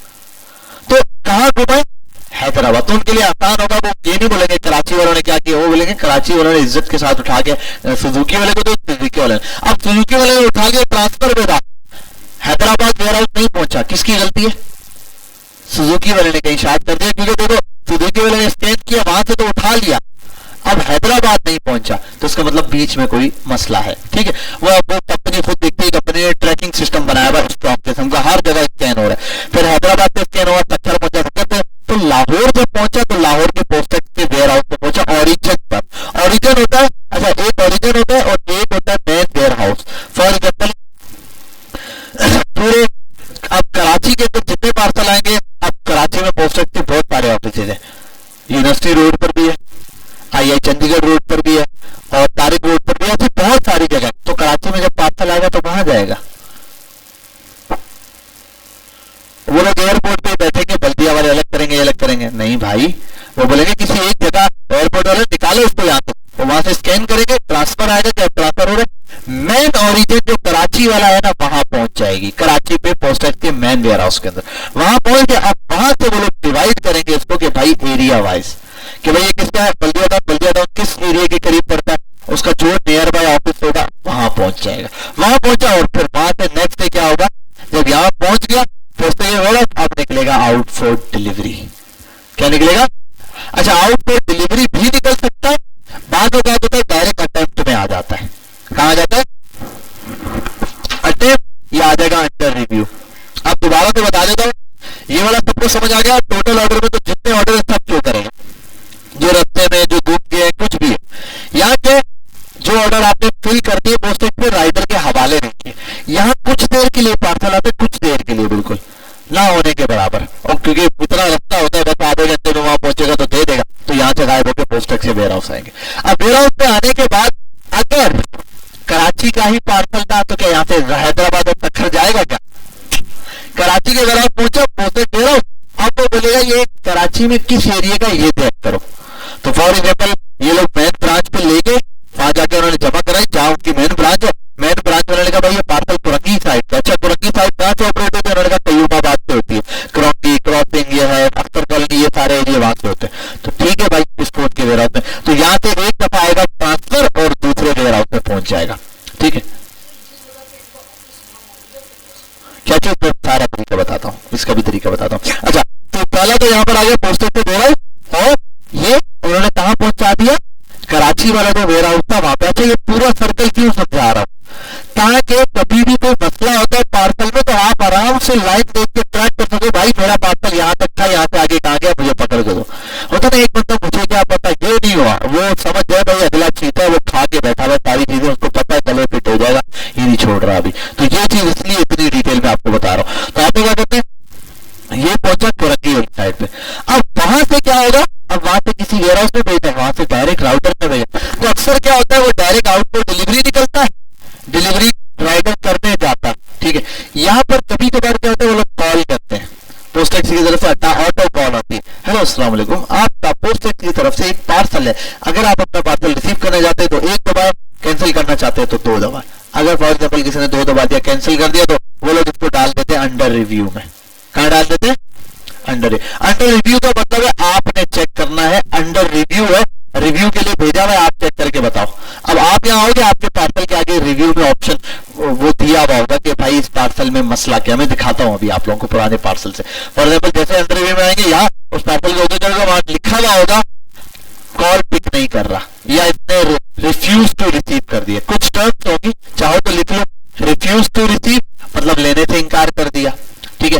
तो कहाँ घुमाए हैदराबाद। तो उनके लिए आसान होगा, वो ये नहीं बोलेंगे कराची वालों ने क्या किया, वो बोलेंगे कराची वालों ने इज्जत के साथ उठा के सुजुकी वाले को, तो सुजुकी वाले ने, अब सुजुकी वाले ने उठा के ट्रांसफर में था, हैदराबाद वेयर हाउस नहीं पहुंचा, किसकी गलती है, सुजुकी वाले ने कहीं शायद कर दिया, क्योंकि देखो सुजुकी वाले ने स्कैन किया वहां से तो उठा लिया, अब हैदराबाद नहीं पहुंचा तो इसका मतलब बीच में कोई मसला है। ठीक है, वो कंपनी खुद देखती है, कंपनी ने ट्रैकिंग सिस्टम बनाया हुआ स्टॉक किस्म का, हर जगह स्कैन हो रहा है, फिर हैदराबाद से स्कैन हुआ सखर पहुंचा, सखर तो लाहौर जब पहुंचा तो लाहौर के पोस्टएक्स के वेयर हाउस पे पहुंचा, ओरिजिन पर। ओरिजिन होता है, अच्छा एक ओरिजिन होता है और एक होता है main warehouse. For example पूरे अब कराची के तो जितने पार्सल आएंगे, अब कराची में पोस्टएक्स के बहुत सारे ऑफिस है, यूनिवर्सिटी रोड पर भी है, आई चंडीगढ़ रोड पर भी है और तारिक रोड पर भी है, ऐसी बहुत सारी जगह। तो कराची में जब पार्सल आएगा तो कहां जाएगा, वो लोग एयरपोर्ट पे बैठेंगे, बल्दिया वाले अलग करेंगे अलग करेंगे, नहीं भाई, वो बोलेंगे किसी एक जगह एयरपोर्ट वाले निकालो उसको यहाँ से, तो वहां से स्कैन करेंगे, ट्रांसफर आएगा, जब ट्रांसफर हो रहा है मेन ओरिजिन जो कराची वाला है ना वहां पहुंच जाएगी, कराची पे पोस्टएक्स के मेन वेयर हाउस के अंदर, वहां पहुंच गया। अब वहां से वो लोग डिवाइड करेंगे इसको कि भाई एरिया वाइज, कि भाई ये किसका है, बल्दिया टाउन किस एरिया के करीब पड़ता है, उसका जो नियर बाय ऑफिस होगा वहां पहुंच जाएगा। वहां पहुंचा और फिर वहां से नेक्स्ट डे क्या होगा, जब यहाँ पहुंच गया तो ये होगा, अब निकलेगा आउट फॉर डिलीवरी। क्या निकलेगा, अच्छा आउट फॉर डिलीवरी भी निकल सकता है, बाद होता है डायरेक्ट अटेम्प्ट में आ जाता है, कहा जाता है अटेम्प्ट, या आ जाएगा अंडर रिव्यू। अब दोबारा से बता देता हूं, ये वाला सबको समझ आ गया। टोटल ऑर्डर में तो जितने ऑर्डर सब क्यों करेंगे, जो रास्ते में जो गुम गए कुछ भी है, फिल कर दिए पोस्टेज पे, राइडर के हवाले नहीं किए। यहाँ कुछ देर के लिए पार्सल आते, कुछ देर के लिए, बिल्कुल ना होने के बराबर, और क्योंकि इतना रास्ता होता है बस आधे घंटे में वहां पहुंचेगा तो दे देगा, तो यहाँ से गायब होकर पोस्टेज से वेयर हाउस आएंगे। अब वेयर हाउस पे आने के बाद अगर कराची का ही पार्सल था तो क्या यहाँ से हैदराबाद और तखर जाएगा क्या? कराची के वेयर हाउस पहुंचा, पोस्टेज वेयर हाउस, अब वो बोलेगा ये कराची में किस एरिया का ये चेक करो। तो फॉर एग्जाम्पल ये लोग मेन ब्रांच पे ले गए, वहां जाके उन्होंने जमा कराई जहां उनकी मेन ब्रांच है। मेन ब्रांच वाले ने कहा भाई ये पार्सल कुरंगी साइड का। अच्छा, कुरंगी साइड कहां से ऑपरेट होती है? उन्होंने कहा कयूमाबाद से होती है, क्रॉन्गी, क्रॉसिंग, ये है अख्तर कॉलोनी, ये सारे एरिया वहां से होते हैं। तो ठीक है भाई, इस पोर्ट के वेयर हाउस में, तो यहाँ से एक दफा आएगा ट्रांसफर और दूसरे वेयर हाउस में पहुंच जाएगा। ठीक है, क्या चीज? तो सारा तरीका बताता हूँ, इसका भी तरीका बताता हूँ। अच्छा, तो पहला तो यहाँ पर आ गया पोस्टेज पे वेयर हाउस, और ये उन्होंने कहां पहुंचा दिया? कराची वाला जो वेयर हाउस था वहां पे। अच्छा, ये पूरा सर्कल क्यों समझा रहा हूं? ताकि कभी भी कोई मसला होता है पार्सल में तो आप आराम से लाइन देख के ट्रैक कर सको, भाई मेरा पार्सल यहाँ तक था, यहाँ से आगे कहाँ गया, मुझे पकड़ के दो। होता ना एक बंदा, मुझे क्या पता, ये नहीं हुआ, वो समझ जाए भाई अगला चीता है, वो खा के बैठा हुआ सारी चीजें, उसको पता है गले फिट हो जाएगा, ये नहीं छोड़ रहा अभी। तो ये चीज इसलिए इतनी डिटेल में आपको बता रहा हूँ। तो आप क्या कहते हैं, ये पहुंचा कुरंगी वाली साइड पे। अब वहां से क्या होगा? अब वहां से किसी वेयर हाउस में भेजा, वहां से डायरेक्ट राउटर में भेजा, तो अक्सर क्या होता है वो डायरेक्ट आउटपुट डिलीवरी निकलता है, डिलीवरी राइडर करने जाता है। ठीक है, यहाँ पर कभी कभार क्या होता है वो लोग कॉल करते हैं, पोस्ट टैक्सी की तरफ से ऑटो कॉल आती है, हेलो अस्सलाम वालेकुम, आपका पोस्ट टैक्सी की तरफ से एक पार्सल है, अगर आप अपना पार्सल रिसीव करने जाते हैं तो 1 दबाए, कैंसिल करना चाहते हैं तो 2 दबाए। अगर फॉर एग्जाम्पल किसी ने 2 दबा दिया, कैंसिल कर दिया, तो वो लोग इसको डाल देते हैं अंडर रिव्यू में। कहाँ डाल देते हैं? अंडर रिव्यू का मतलब है आपने चेक करना है, अंडर रिव्यू है, रिव्यू के लिए भेजा हुआ है, आप चेक करके बताओ। अब आप यहाँ आओगे, आपके पार्सल के आगे रिव्यू में ऑप्शन वो दिया हुआ होगा कि भाई इस पार्सल में मसला क्या। मैं दिखाता हूँ अभी आप लोगों को पुराने पार्सल से। फॉर एग्जाम्पल जैसे अंडर रिव्यू में आएंगे, यहाँ उस पार्सल के होते चलेगा, वहां लिखा हुआ होगा कॉल पिक नहीं कर रहा, या इसने रिफ्यूज टू रिसीव कर दिया। कुछ टर्म्स होगी, चाहो तो लिख लो, रिफ्यूज टू रिसीव मतलब लेने से इनकार कर दिया। ठीक है,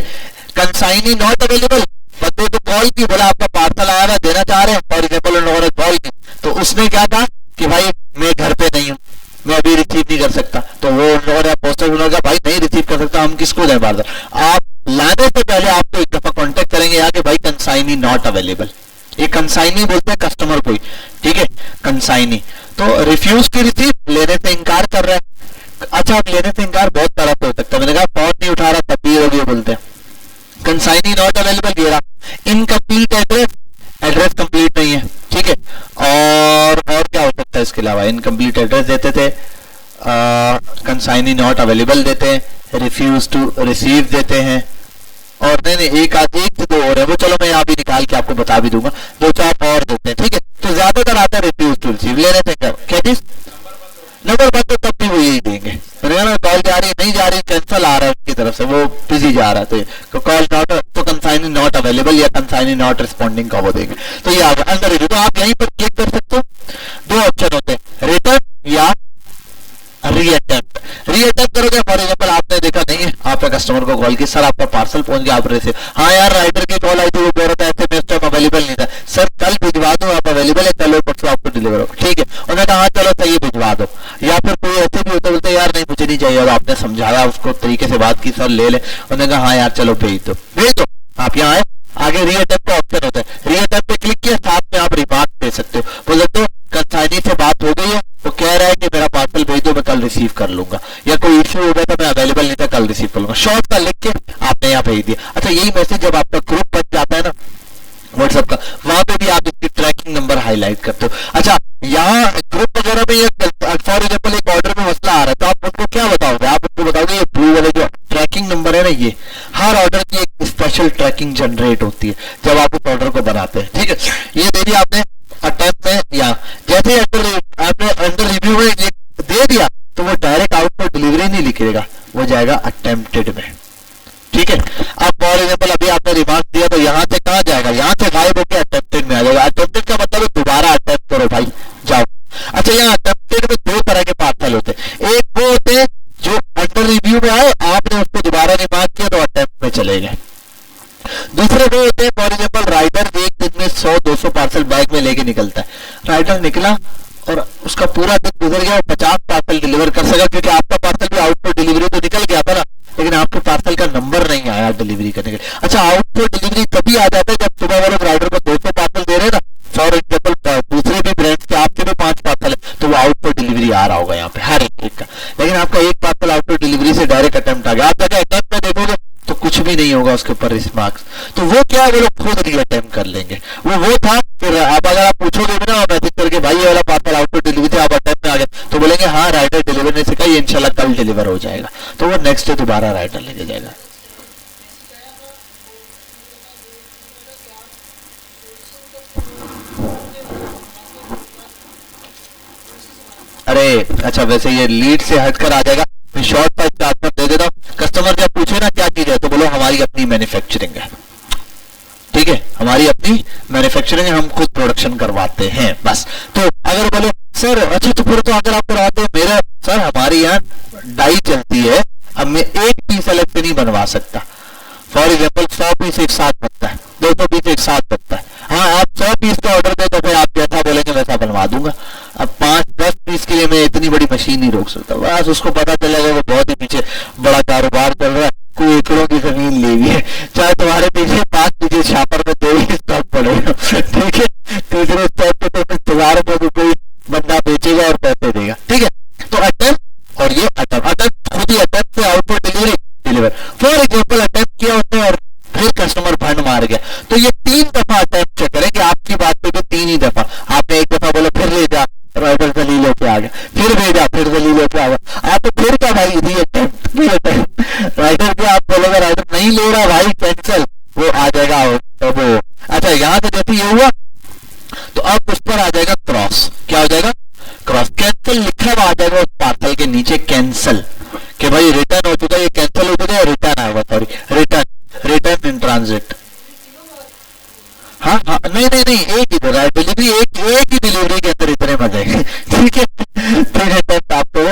कंसाइनी नॉट अवेलेबल, बंदे को कॉल की, बोला आपका पार्सल आया है, देना चाह रहे हैं, फॉर एग्जाम्पल उन्होंने कॉल की, तो उसने क्या कहा कि भाई मैं घर पे नहीं हूँ, मैं अभी रिसीव नहीं कर सकता। तो वो उन्होंने पोस्टर उन्होंने कहा भाई नहीं रिसीव कर सकता, हम किसको दें पार्सल? आप लाने से पहले आपको एक दफा कॉन्टेक्ट करेंगे यहाँ के भाई कंसाइनी नॉट अवेलेबल। ये कंसाइनी बोलते हैं कस्टमर को ही। ठीक है, कंसाइनी तो रिफ्यूज टू रिसीव, लेने से इनकार कर रहा है। अच्छा, अब लेने से इनकार बहुत तरह से हो सकता है, मैंने कहा फोन नहीं उठा रहा तब भी लोग ये बोलते हैं कंसाइनी नॉट अवेलेबल, ये रहा इनकम्प्लीट एड्रेस, एड्रेस कंप्लीट नहीं है। ठीक है, और क्या हो सकता है इसके अलावा? इनकम्प्लीट एड्रेस देते थे, कंसाइनी नॉट अवेलेबल देते हैं, रिफ्यूज टू रिसीव देते हैं, और नहीं एक से 2 और है, वो चलो मैं यहाँ भी निकाल के आपको बता भी दूंगा, 2-4 और देते हैं। ठीक है, तो ज्यादातर आता है रिफ्यूज टू रिसीव, लेने से क्या चीज नंबर बंद, तो तब भी वो यही देंगे, कॉल जा रही है, नहीं जा रही, कैंसिल आ रहा है उनकी तरफ से, वो बिजी जा रहा है, तो कॉल नॉट, तो कंसाइनी नॉट अवेलेबल या कंसाइनी नॉट रिस्पॉन्डिंग का वो देंगे। तो ये आ गया अंडर रिव्यू। तो आप यहीं पर क्लिक कर सकते हो, 2 ऑप्शन होते हैं, रिटर्न या रीअटेम्प्ट। रीअटेम्प्ट करोगे, फॉर एग्जाम्पल आपने देखा नहीं है, आपने कस्टमर को कॉल की, सर आपका पार्सल पहुंच गया, आप रिसीव, हाँ यार राइडर की कॉल आई थी, वो कह रहा था ऐसे टाइम अवेलेबल नहीं था, सर कल भिजवा दो, आप अवेलेबल है, कल परसों आपको डिलीवर हो। ठीक है, उन्होंने कहा हाँ चलो सही भिजवा दो। या फिर कोई ऐसे भी होता बोलते यार नहीं मुझे नहीं चाहिए, और आपने समझाया उसको, तरीके से बात की, सर ले ले, उन्होंने कहा हाँ यार चलो भेज दो। आप यहाँ आए, आगे रीअटेम्प्ट का ऑप्शन होता है, रीअटेम्प्ट पे क्लिक किया, साथ में आप रिमार्क दे सकते हो, बोल सकते हो कंसाइनी से बात हो गई है, वो कह रहा है कि मेरा पार्सल भेज दो, मैं कल रिसीव कर लूंगा, या कोई इश्यू हो गया था मैं अवेलेबल नहीं था, कल रिसीव कर लूंगा। शॉर्ट का लिख के आपने यहाँ भेज दिया। अच्छा, यही मैसेज जब आपका ग्रुप बन जाता है ना व्हाट्सएप का, वहां पे भी आप इसकी ट्रैकिंग नंबर हाईलाइट करते हो। अच्छा, यहाँ ग्रुप वगैरह में ये फॉर एग्जाम्पल एक ऑर्डर में मसला आ रहा है, तो आप उसको क्या बताओगे? आप उसको बताओगे ये ब्लू वाले जो ट्रैकिंग नंबर है ना, ये हर ऑर्डर की एक स्पेशल ट्रैकिंग जनरेट होती है जब आप उस ऑर्डर को बनाते हैं। ठीक है, ये दे दिया आपने अटेम्प्ट में, या जैसे आपने अंडर रिव्यू में ये दे दिया तो वो डायरेक्ट आउटपुट डिलीवरी नहीं लिखेगा, वो जाएगा अटेम्प्टेड में। ठीक है, अब फॉर एग्जाम्पल अभी आपने रिमार्क दिया तो यहाँ से कहाँ जाएगा? यहाँ से गायब होकर अटेम्प्टेड में आ जाएगा। अटेम्प्टेड का मतलब है दोबारा अटेम्प्ट करो भाई, जाओ। अच्छा, यहाँ अटेम्प्टेड में 2 तरह के पार्सल होते हैं, एक वो होते हैं जो अंडर रिव्यू में आए, आपने उसको दोबारा रिमार्क किया तो अटेम्प्ट में चले गए। दूसरे वो होते हैं फॉर एग्जाम्पल राइडर एक दिन में 100-200 पार्सल बैग में लेके निकलता है, राइडर निकला और उसका पूरा दिन उधर गया 50 पार्सल डिलीवर कर सका, क्योंकि आपका पार्सल भी आउटपुट डिलीवरी तो निकल गया था ना, लेकिन आपके पार्सल का नंबर नहीं आया डिलीवरी करने के लिए। अच्छा, आउटपुट डिलीवरी तभी आ जाता है जब सुबह वाले राइडर को 200 पार्सल दे रहे हैं ना, फॉर एग्जाम्पल दूसरे भी ब्रांड के आपके भी 5 पार्सल है, तो वो आउटपुट डिलीवरी आ रहा होगा यहाँ पे हर एक का। लेकिन आपका एक पार्सल आउटपुट डिलीवरी से डायरेक्ट अटेम्प्ट आ गया, आप जाकर अटेम्प्ट में देखोगे तो कुछ भी नहीं होगा उसके ऊपर रिस्मार्क्स, तो वो क्या है, वो लोग खुद रीअटेम्प्ट कर लेंगे। वो था, फिर आप अगर आप पूछोगे भी ना मैसेज करके भाई ये वाला पार्सल आउटपुट डिलीवरी थे, आप अटेम्प्ट में आ गए, तो बोलेंगे हाँ राइडर डिलीवर नहीं सिखा, ये इंशाल्लाह कल डिलीवर हो जाएगा, तो वो नेक्स्ट डे दोबारा राइडर लेके जाएगा। अरे अच्छा, वैसे ये लीड से हटकर आ जाएगा, मैं शॉर्ट पर स्टार्ट दे देता हूँ। कस्टमर जब पूछे ना क्या चीज है, तो बोलो हमारी अपनी मैन्युफैक्चरिंग है, ठीक है, हमारी अपनी मैन्युफैक्चरिंग है, हम खुद प्रोडक्शन करवाते हैं बस। तो अगर बोलो सर अच्छा, तो फिर तो अगर आप करवाते हो, मेरा सर हमारी यहाँ डाई चलती है, अब मैं एक पीस अलग से नहीं बनवा सकता। फॉर एग्जाम्पल 100 पीस एक साथ बनता है, 200 पीस एक साथ बनता है। हाँ, आप 100 पीस का ऑर्डर दे तो फिर आप जैसा बोलेंगे वैसा बनवा दूंगा। अब 5-10 पीस के लिए मैं इतनी बड़ी मशीन नहीं रोक सकता, बस उसको पता चलेगा वो बहुत ही पीछे बड़ा कारोबार चल रहा है, कोई एकड़ों की जमीन ले हुई है, चाहे तुम्हारे पीछे 5 पीछे छापर में 2 ही स्टॉक पड़ेगा, ठीक है, तीसरे स्टॉक पे तो फिर तुम्हारे को कोई बंदा बेचेगा और पैसे देगा, ठीक है। तो अटेम्प्ट और ये अटेम्प्ट खुद ही अटेम्प्ट से output deliver. For example attempt किया उसने और फिर कस्टमर भंड मार गया, तो ये 3 दफा अटेम्प्ट चेक करें कि आपकी बात पे तो 3 ही दफा आपने, एक दफा बोला फिर ले जा, राइडर दलील होके आ गया, फिर भेजा, फिर दलील होके आ गया, आप तो फिर क्या भाई रीअटेम्प्ट राइडर के आप बोलोगे राइडर नहीं ले रहा भाई कैंसिल, वो आ जाएगा तो वो। अच्छा, यहाँ से जैसे ये हुआ तो अब उस पर आ जाएगा क्रॉस, क्या हो जाएगा क्रॉस, कैंसिल लिखा हुआ आ जाएगा उस पार्सल के नीचे, कैंसिल कि भाई रिटर्न हो चुका है, ये कैंसिल हो चुका है, रिटर्न आएगा, सॉरी रिटर्न इन ट्रांजिट। हाँ हाँ, नहीं नहीं नहीं, एक ही है डिलीवरी, एक ही डिलीवरी के अंदर इतने मजे हैं, ठीक है, 3 अटेम्प्ट आपको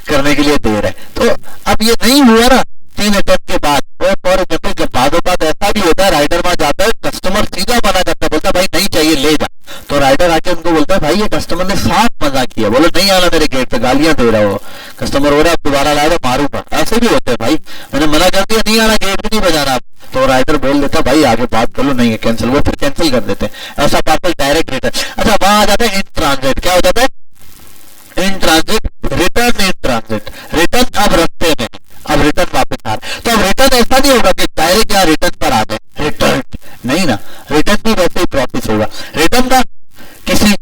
करने के लिए दे रहे हैं। तो अब ये नहीं हुआ ना 3 अटेम्प्ट के बाद, और जब बाद ऐसा भी होता है, राइडर वहां जाता है, कस्टमर सीधा मना करता है, बोलता है भाई नहीं चाहिए ले जा, तो राइडर आके उनको बोलता है भाई ये कस्टमर ने साफ मजा किया, बोलो नहीं आना मेरे गेट पे, गालियां दे रहा हो, कस्टमर हो रहा है दोबारा लाएगा मारूंगा, ऐसे भी होते हैं भाई, मैंने मना कर दिया नहीं आना, गेट भी नहीं बजाना, तो राइडर बोल देता भाई आगे बात कर लो, नहीं है कैंसिल, वो फिर कैंसिल कर देते हैं, ऐसा पार्सल डायरेक्ट रिटर्न। अच्छा, वहां आ जाता है इन ट्रांजिट, क्या हो जाता है in transit, return in transit, return अब रास्ते में, अब रिटर्न वापस आ रहा है, तो अब रिटर्न ऐसा नहीं होगा कि डायरेक्ट यहाँ रिटर्न पर आ जाए, रिटर्न नहीं ना, रिटर्न भी वैसे ही प्रोसेस होगा, रिटर्न का किसी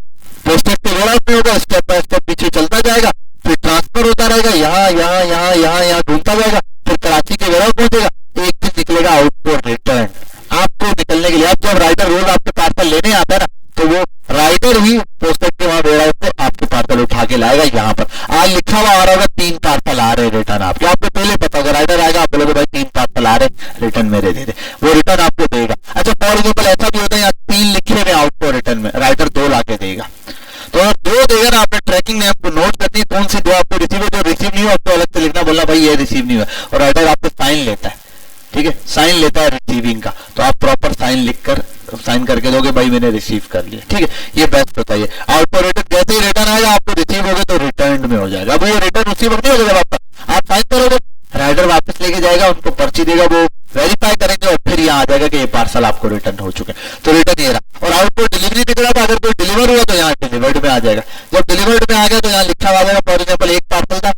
पोस्टेज के वेयरहाउस में होगा, स्टेप बाय स्टेप पीछे चलता जाएगा, फिर ट्रांसफर होता रहेगा, यहाँ घूमता जाएगा, फिर कराची के वेयरहाउस पहुंचेगा, एक दिन निकलेगा आउटपुट रिटर्न आपको निकलने के लिए। अब जब राइडर रोज आपके पार्सल लेने आता है ना, तो वो राइडर ही पोस्टेज के वहां वेयरहाउस से आपके पार्सल उठा के लाएगा, यहाँ पर आज लिखा हुआ आ रहा होगा 3 पार्सल आ रहे रिटर्न आपके, आपको पहले पता होगा, राइडर आएगा आप बोलोगे भाई 3 पार्सल आ रहे रिटर्न मेरे दे दे, वो रिटर्न आपको देगा। अच्छा, फॉर एग्जाम्पल ऐसा भी होता है यहाँ 3 लिखे हुए आउटपुट रिटर्न में, राइडर 2 लाके देगा, तो 2 देगा ना, आपने ट्रैकिंग में आपको नोट करनी है कौन सी 2 आपको रिसीव है, जो रिसीव नहीं हुआ आपको अलग से लिखना, बोलना भाई ये रिसीव नहीं हुआ, और राइडर आपको साइन लेता है, ठीक है, साइन लेता है रिसीविंग का, तो आप प्रॉपर साइन करके दोगे भाई मैंने रिसीव कर लिया, ठीक है, ये बेस्ट होता है। आउटपुट रिटर्न जैसे ही रिटर्न आएगा आपको रिसीव होगा तो रिटर्न में हो जाएगा, अब ये रिटर्न उसी वक्त नहीं होगा जब आप साइन करोगे, राइडर वापस लेके जाएगा, उनको पर्ची देगा, वो वेरीफाई करेंगे और फिर यहाँ आ जाएगा कि ये पार्सल आपको रिटर्न हो चुके हैं, तो रिटर्न ये रहा। और आउटपुट डिलीवरी निकला था, अगर कोई डिलीवर हुआ तो यहाँ डिलीवर्ड में आ जाएगा, जब डिलीवर्ड में आ गया तो यहाँ लिखा हुआ आ जाएगा, फॉर एग्जाम्पल एक पार्सल था,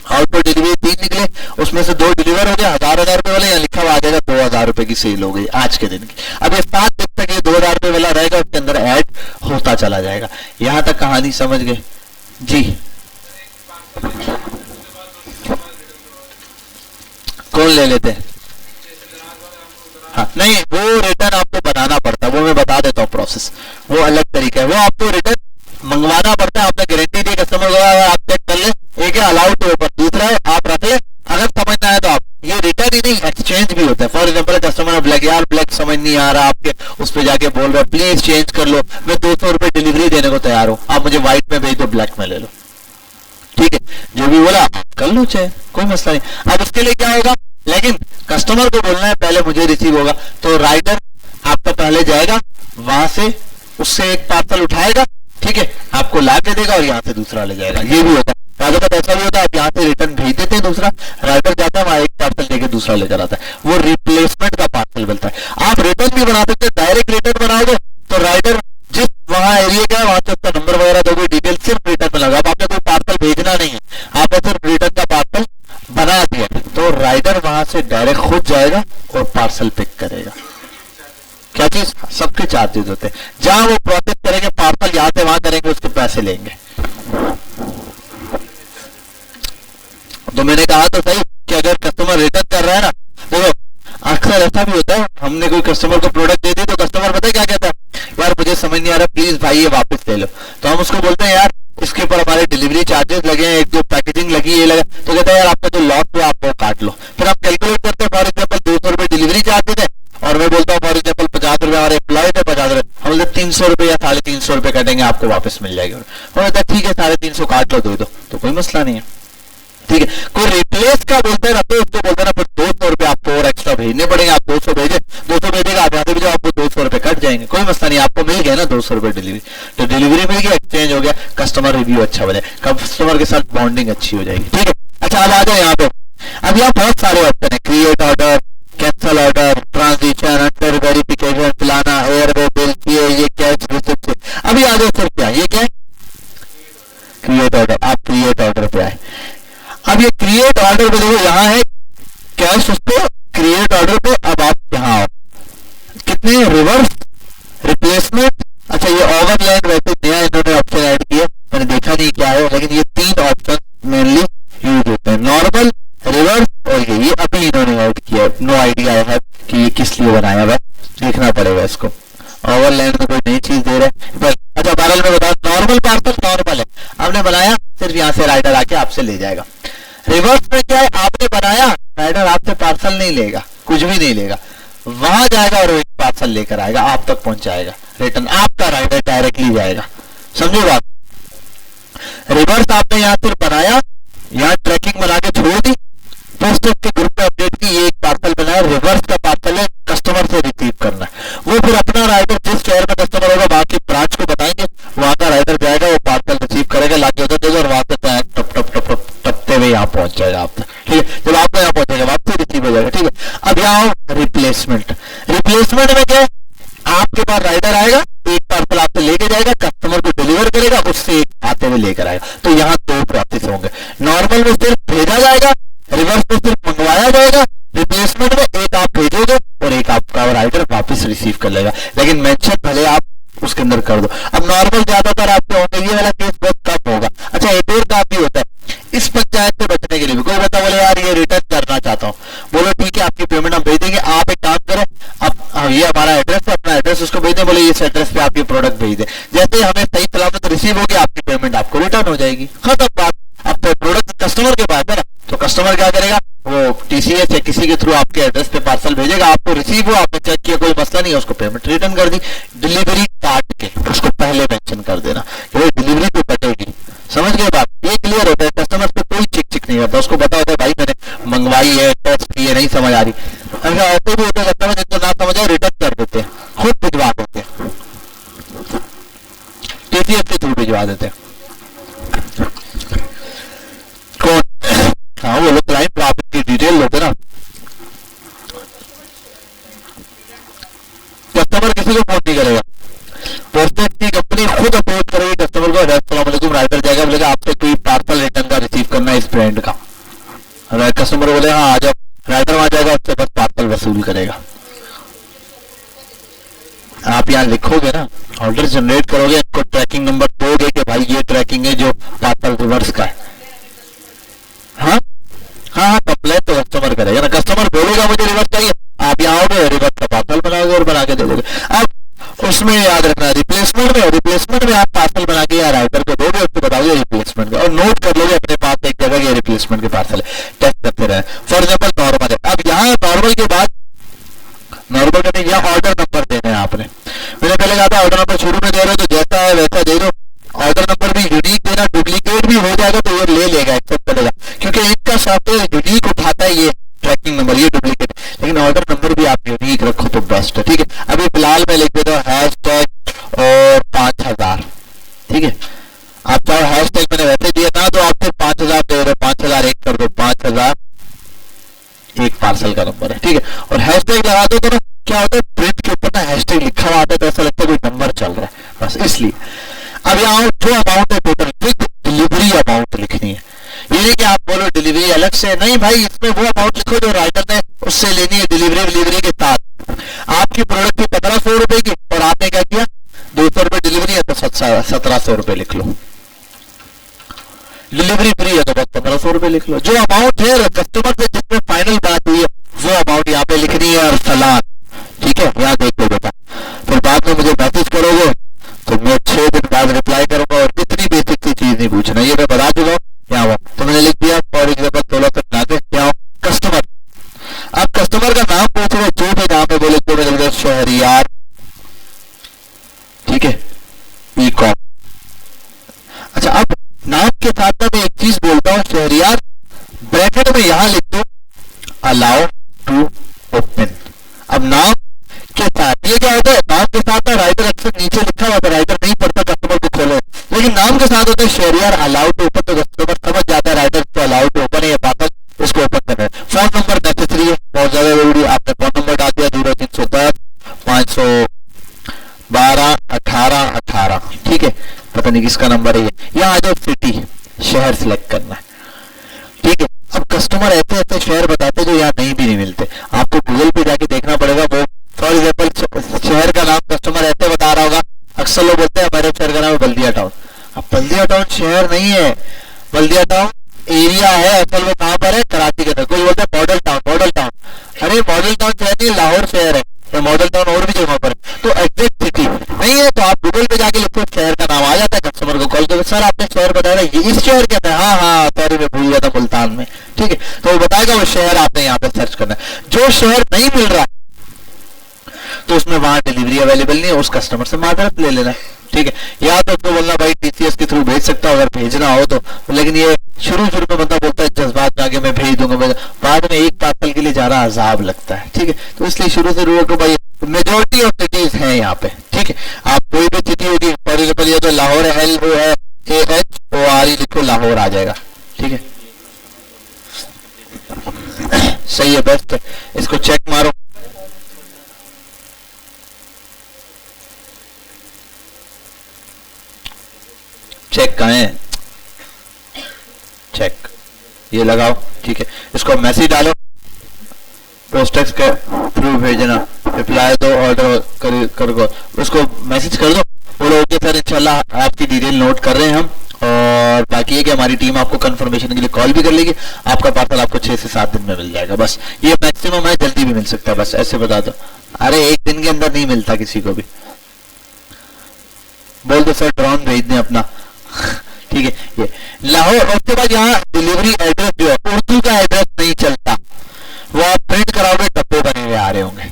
आउटपुट डिलीवरी 3 निकले, उसमें से 2 डिलीवर हो गया, 1000 रुपए वाले, यहाँ लिखा हुआ आ जाएगा 2000 रुपए की सेल हो गई आज के दिन की। अब ये 7 दिन तक ये 2000 रुपए वाला रहेगा, उसके अंदर ऐड होता चला जाएगा। यहां तक कहानी समझ गए जी? कौन ले लेते हैं? हाँ, नहीं, वो रिटर्न आपको बनाना पड़ता है, वो मैं बता देता हूँ प्रोसेस, वो अलग तरीका है, वो आपको रिटर्न मंगवाना पड़ता है, आपने गारंटी दी कस्टमर को, आप चेक कर ले, एक है अलाउड के ऊपर, दूसरा है आप रख ले, अगर समझ ना आए तो आप, ये रिटर्न ही नहीं एक्सचेंज भी होता है। फॉर एग्जाम्पल कस्टमर ब्लैक, यार ब्लैक समझ नहीं आ रहा, आपके उस पर जाके बोल रहा है प्लीज चेंज कर लो, मैं 200 रुपए डिलीवरी देने को तैयार हूँ, आप मुझे व्हाइट में भेज दो, ब्लैक में ले लो, ठीक है, जो भी बोला कर लो, चाहे कोई मसला नहीं। अब उसके लिए क्या होगा, लेकिन कस्टमर को बोलना है पहले मुझे रिसीव होगा, तो राइडर आपका पहले जाएगा, वहां से उससे एक पार्सल उठाएगा, ठीक ठीक है, आपको ला के देगा और यहाँ से दूसरा ले जाएगा, ये भी होता है। राजा का ऐसा भी होता है, आप यहाँ से रिटर्न भेज देते हैं दूसरा, राइडर जाता है वहाँ एक पार्सल लेके दूसरा लेकर आता है, वो रिप्लेसमेंट का पार्सल मिलता है। आप रिटर्न भी बना सकते हैं, डायरेक्ट रिटर्न बनाओगे तो राइडर जिस वहां एरिया का है वहां से उसका नंबर वगैरह दोगे, डिटेल सिर्फ रिटर्न में लगा। अब आपने कोई पार्सल भेजना नहीं है, आपने सिर्फ रिटर्न का पार्सल बना दिया तो राइडर वहां से डायरेक्ट खुद जाएगा और पार्सल पिक करेगा। क्या चीज, सबके चार्जेस होते हैं, जहां वो प्रोसेस करेंगे पार्सल यहाँ से वहां करेंगे उसके पैसे लेंगे। तो मैंने कहा तो सही कि अगर कस्टमर रिटर्न कर रहा है ना, देखो अक्सर ऐसा भी होता है, हमने कोई कस्टमर को प्रोडक्ट दे दी तो कस्टमर पता है क्या कहता है, यार मुझे समझ नहीं आ रहा, प्लीज भाई ये वापस ले लो। तो हम उसको बोलते हैं यार इसके ऊपर हमारे डिलीवरी चार्जेस लगे हैं, एक दो पैकेजिंग लगी, ये लगा, तो कहता है यार आपका जो लॉस हुआ आप वो काट लो। फिर हम कैलकुलेट करते हैं, फॉर एग्जाम्पल 200 रुपए डिलीवरी चार्जेस है और मैं बोलता हूँ फॉर एग्जाम्पल 50 रुपए हमारे एम्प्लॉय थे, 50 रुपए हम बोलते 300 रुपए या 350 रुपए कटेंगे, आपको वापस मिल जाएगा। और कहता है ठीक है 350 काट लो, दे दो, तो कोई मसला नहीं है, ठीक है। कोई रिप्लेस का बोलते हैं ना तो उसको बोलते हैं ना फिर 200 रुपए आपको और एक्स्ट्रा भेजने पड़ेंगे, आप 200 भेजे, 200 भेजेगा आप यहाँ से भी जो आपको 200 रुपए कट जाएंगे, कोई मसला नहीं, आपको मिल गया ना 200 रुपए डिलीवरी, तो डिलीवरी मिल गया, एक्सचेंज हो गया, कस्टमर रिव्यू अच्छा बने, कस्टमर के साथ बॉन्डिंग अच्छी हो जाएगी, ठीक है। अच्छा अब आ जाए यहाँ पे, अब यहाँ बहुत सारे ऑप्शन है, create order, cancel order, transition, under verification, फलाना, एयरवे बिल, ये कैश रिसिप्ट। अभी आ जाए सर क्या, ये क्या है क्रिएट ऑर्डर, आप क्रिएट ऑर्डर पे आए। अब ये क्रिएट ऑर्डर पे देखो यहाँ है कैश, उसको क्रिएट ऑर्डर पे, अब आप यहाँ आओ, कितने रिवर्स, रिप्लेसमेंट, अच्छा ये ओवरलैंड वैसे नया इन्होंने ऑप्शन ऐड किया, मैंने देखा नहीं क्या है, लेकिन ये 3 ऑप्शन मेनली यूज होते हैं, नॉर्मल, रिवर्स और ये अभी इन्होंने ऐड किया, नो आइडिया है कि ये किस लिए बनाया हुआ है, देखना पड़ेगा इसको। ओवरलैंड में कोई नई चीज दे रहे हैं, अच्छा बहरहाल में बताओ, नॉर्मल पार्सल नॉर्मल है, आपने बनाया सिर्फ यहाँ से राइडर आके आपसे ले जाएगा। रिवर्स में क्या है, आपने बनाया राइडर आपसे पार्सल नहीं लेगा, कुछ भी नहीं लेगा, वहां जाएगा और एक पार्सल लेकर आएगा, आप तक पहुंचाएगा, रिटर्न आपका राइडर डायरेक्टली जाएगा, समझो बात। रिवर्स आपने यहाँ सिर्फ बनाया, यहाँ ट्रैकिंग बना के छोड़ दी, पोस्ट के ग्रुप में अपडेट की, ये एक पार्सल बनाया, रिवर्स का पार्सल है कस्टमर से रिसीव करना है, वो फिर अपना राइडर जिस शहर में कस्टमर होगा वहां की ब्रांच को बताएंगे, वहां का राइडर जाएगा, वो पार्सल रिसीव करेगा, लाके उधर देगा और वहां से टप टप टप टप टपते हुए यहाँ पहुंच जाएगा आप तक, ठीक है। जब आपको यहाँ पहुंचेगा वापस रिसीव हो जाएगा, ठीक है। अब यहाँ रिप्लेसमेंट, रिप्लेसमेंट में क्या है, आपके पास राइडर आएगा, एक पार्सल आपसे लेके जाएगा, कस्टमर को डिलीवर करेगा, उससे एक आते हुए लेकर आएगा, तो यहाँ 2 प्रोसेस होंगे, नॉर्मल में सिर्फ भेजा जाएगा, रिवर्स में सिर्फ मंगवाया जाएगा, रिप्लेसमेंट में एक आप भेजोगे और एक आपका राइडर वापस रिसीव कर लेगा, लेकिन मेंशन भले आप उसके अंदर कर दो। अब नॉर्मल ज्यादातर आपके होंगे, ये वाला केस बहुत कम होगा। अच्छा एक और काम भी होता है, इस पंचायत से बचने के लिए भी कोई बता बोले यार ये रिटर्न करना चाहता हूँ, बोलो ठीक है आपकी पेमेंट हम भेज देंगे, आप एक काम करें, अब ये हमारा एड्रेस है, अपना एड्रेस उसको भेज दें, बोले इस एड्रेस पे आप ये प्रोडक्ट भेज दें, जैसे हमें सही सलामत रिसीव होगी आपकी पेमेंट आपको रिटर्न हो जाएगी, खत्म बात। अब तो प्रोडक्ट कस्टमर के पास है ना, तो कस्टमर क्या करेगा, वो टीसीएस या किसी के थ्रू आपके एड्रेस पे पार्सल भेजेगा, आपको रिसीव हुआ, आपने चेक किया कोई मसला नहीं है, उसको पेमेंट रिटर्न कर दी। डिलीवरी काट के उसको पहले मेंशन कर देना कि भाई डिलीवरी तो कटेगी, समझ गए बात, ये क्लियर होता है, कस्टमर पे कोई चिक चिक नहीं होता, उसको पता होता है भाई मैंने मंगवाई है, टेस्ट की है, नहीं समझ आ रही। ऐसा ऐसे भी होता है कस्टमर जिनको ना समझ आए रिटर्न कर देते हैं, खुद भिजवा देते हैं, टीसीएस के थ्रू भिजवा देते हैं। कौन, हाँ वो लोग क्लाइंट आप की डिटेल लेते ना, कस्टमर किसी को फोन नहीं करेगा, पोस्टेज की कंपनी खुद अप्रोच करेगी कस्टमर को, अस्सलाम वालेकुम, राइडर जाएगा, बोलेगा आपसे कोई पार्सल रिटर्न का रिसीव करना है इस ब्रांड का, कस्टमर बोले हाँ आ जाओ, राइडर वहां जाएगा, उससे बस पार्सल वसूल करेगा। आप यहाँ लिखोगे ना, ऑर्डर जनरेट करोगे, इसको ट्रैकिंग नंबर दोगे कि भाई ये ट्रैकिंग है जो पार्सल रिवर्स का है, हाँ हाँ हाँ कंप्लेन तो कस्टमर करेगा ना, कस्टमर बोलेगा मुझे रिवर्स चाहिए, आप यहाँ आओगे रिवर्स का पार्सल बनाओगे और बना के दे दोगे। अब उसमें याद रखना रिप्लेसमेंट में आप पार्सल बना के या राइडर को दोगे, उसको बताओगे रिप्लेसमेंट का, और नोट कर लोगे अपने पास एक जगह ये रिप्लेसमेंट के पार्सल टेस्ट करते रहे। फॉर एग्जाम्पल नॉर्मल है, अब यहाँ नॉर्मल के बाद नॉर्मल का नहीं, यहाँ ऑर्डर नंबर देना है आपने, मैंने पहले कहा था ऑर्डर नंबर शुरू में दे रहे हो तो जैसा है वैसा दे दो, ऑर्डर नंबर भी यूनिक देना, डुप्लीकेट भी हो जाएगा तो ये ले लेगा, एक्सेप्ट करेगा, क्योंकि इनका सॉफ्टवेयर यूनिक उठाता है ये ट्रैकिंग नंबर, ये डुप्लीकेट, लेकिन ऑर्डर नंबर भी आप यूनिक रखो तो बेस्ट है, ठीक है। अभी फिलहाल मैं लिख देता हूँ हैशटैग और 5000, ठीक है, हैशटैग मैंने वैसे दिया था, तो आप सिर्फ 5000 दे रहे हो, 5000 एक कर दो, 5000 एक पार्सल का नंबर है, ठीक है। और हैशटैग लगा दो तो ना क्या होता है, प्रिंट के ऊपर ना हैशटैग लिखा हुआ आता है तो ऐसा लगता है कोई नंबर चल रहा है, बस इसलिए। अब यहाँ जो अमाउंट है टोटल, डिलीवरी अमाउंट लिखनी है। ये नहीं कि आप बोलो डिलीवरी अलग से, नहीं भाई, इसमें वो अमाउंट लिखो जो राइटर ने उससे लेनी है, डिलीवरी के साथ। आपकी प्रोडक्ट की 1500 रुपए की और आपने क्या किया, 200 रुपए डिलीवरी है तो 1700 रुपए लिख लो। डिलीवरी फ्री है तो बस 1500 रुपए लिख लो। जो अमाउंट है कस्टमर से जिसमें फाइनल बात हुई है वो अमाउंट यहाँ पे लिखनी है, और सलाद, ठीक है, यहाँ देख लो बेटा। फिर बाद में मुझे मैसेज करोगे तो मैं 6 दिन बाद रिप्लाई करूंगा, और इतनी बेसिक सी चीज नहीं पूछना, ये मैं बता चुका हूँ। यहाँ हुआ तो मैंने लिख दिया फॉर एग्जाम्पल 1600 नागे, यहाँ कस्टमर। अब कस्टमर का नाम पूछ रहे, जो भी नाम है बोले तो मैं लिख दिया शहरियार, ठीक है, ई-कॉम। अच्छा, अब नाम के साथ मैं एक चीज बोलता हूँ, शहरियार ब्रैकेट में यहां लिख दो अलाउ टू ओपन। अब नाम के साथ ये क्या होता है, नाम के साथ ना राइटर अक्सर नीचे लिखा हुआ था, राइटर नहीं पढ़ता कस्टमर को खोले, लेकिन नाम के साथ होता है शहरियार अलाउ टू ओपन, तो कस्टमर समझ जाता है राइटर तो अलाउ टू ओपन है, ये पार्सल इसको ओपन करना है। फोन नंबर नेसेसरी है, बहुत ज्यादा जरूरी है। आपने फोन नंबर डाल दिया 0310 512 18 18, ठीक है, पता नहीं किसका नंबर है ये। यहाँ आ जाओ सिटी, शहर सिलेक्ट करना है, ठीक है। अब कस्टमर ऐसे ऐसे शहर बताते जो यहाँ नहीं भी नहीं मिलते, आपको गूगल पे जाके देखना पड़ेगा। वो फॉर एग्जाम्पल शहर का नाम कस्टमर ऐसे बता रहा होगा, अक्सर लोग बोलते हैं हमारे शहर का नाम है बल्दिया टाउन। अब बल्दिया टाउन शहर नहीं है, बल्दिया टाउन एरिया है, असल में कहाँ पर है, कराची के अंदर। कोई बोलते हैं मॉडल टाउन, मॉडल टाउन, अरे मॉडल टाउन शहर नहीं, लाहौर शहर है, या मॉडल टाउन और भी जगह पर है, तो एग्जैक्ट सिटी नहीं है। तो आप गूगल पे जाके लिखो, शहर का नाम आ जाता है, कस्टमर को कॉल करो, सर आपने शहर बताया ये इस शहर क्या था, हाँ हाँ सॉरी मैं भूल गया था मुल्तान में, ठीक है। तो वो बताएगा वो शहर आपने यहाँ पे सर्च करना है। जो शहर नहीं मिल रहा तो उसमें वहां डिलीवरी अवेलेबल नहीं है, उस कस्टमर से माजरत ले लेना, ठीक है। या तो उसको बोलना भाई टीसीएस के थ्रू भेज सकता हूं अगर भेजना हो तो, लेकिन ये शुरू में बंदा बोलता है जज्बात में आगे मैं भेज दूंगा, बाद में एक पार्सल के लिए ज्यादा अजाब लगता है, ठीक है। तो इसलिए शुरू से रोको भाई, मेजोरिटी ऑफ सिटीज हैं यहाँ पे, ठीक है। आप कोई भी सिटी होगी, फॉर एग्जाम्पल ये तो लाहौर है, LOHORE लिखो, लाहौर आ जाएगा, ठीक है, सही है, बेस्ट है। इसको चेक मारो, चेक कहाँ है, चेक ये लगाओ, ठीक है। इसको मैसेज डालो, पोस्टेक्स के थ्रू भेजना, रिप्लाई दो, ऑर्डर कर उसको मैसेज कर दो, बोलो ओके सर इंशाल्लाह आपकी डिटेल नोट कर रहे हैं हम, और बाकी है कि हमारी टीम आपको कंफर्मेशन के लिए कॉल भी कर लेगी, आपका पार्सल आपको 6 से 7 दिन में मिल जाएगा, बस ये मैक्सिमम है, जल्दी भी मिल सकता है, बस ऐसे बता दो। अरे एक दिन के अंदर नहीं मिलता किसी को भी, बोल दो सर ड्रोन भेज दें अपना, ठीक है। ये लाहौर, उसके बाद यहाँ डिलीवरी एड्रेस जो है उर्दू का एड्रेस नहीं चलता, वो आप प्रिंट कराओगे डब्बे बने हुए आ रहे होंगे,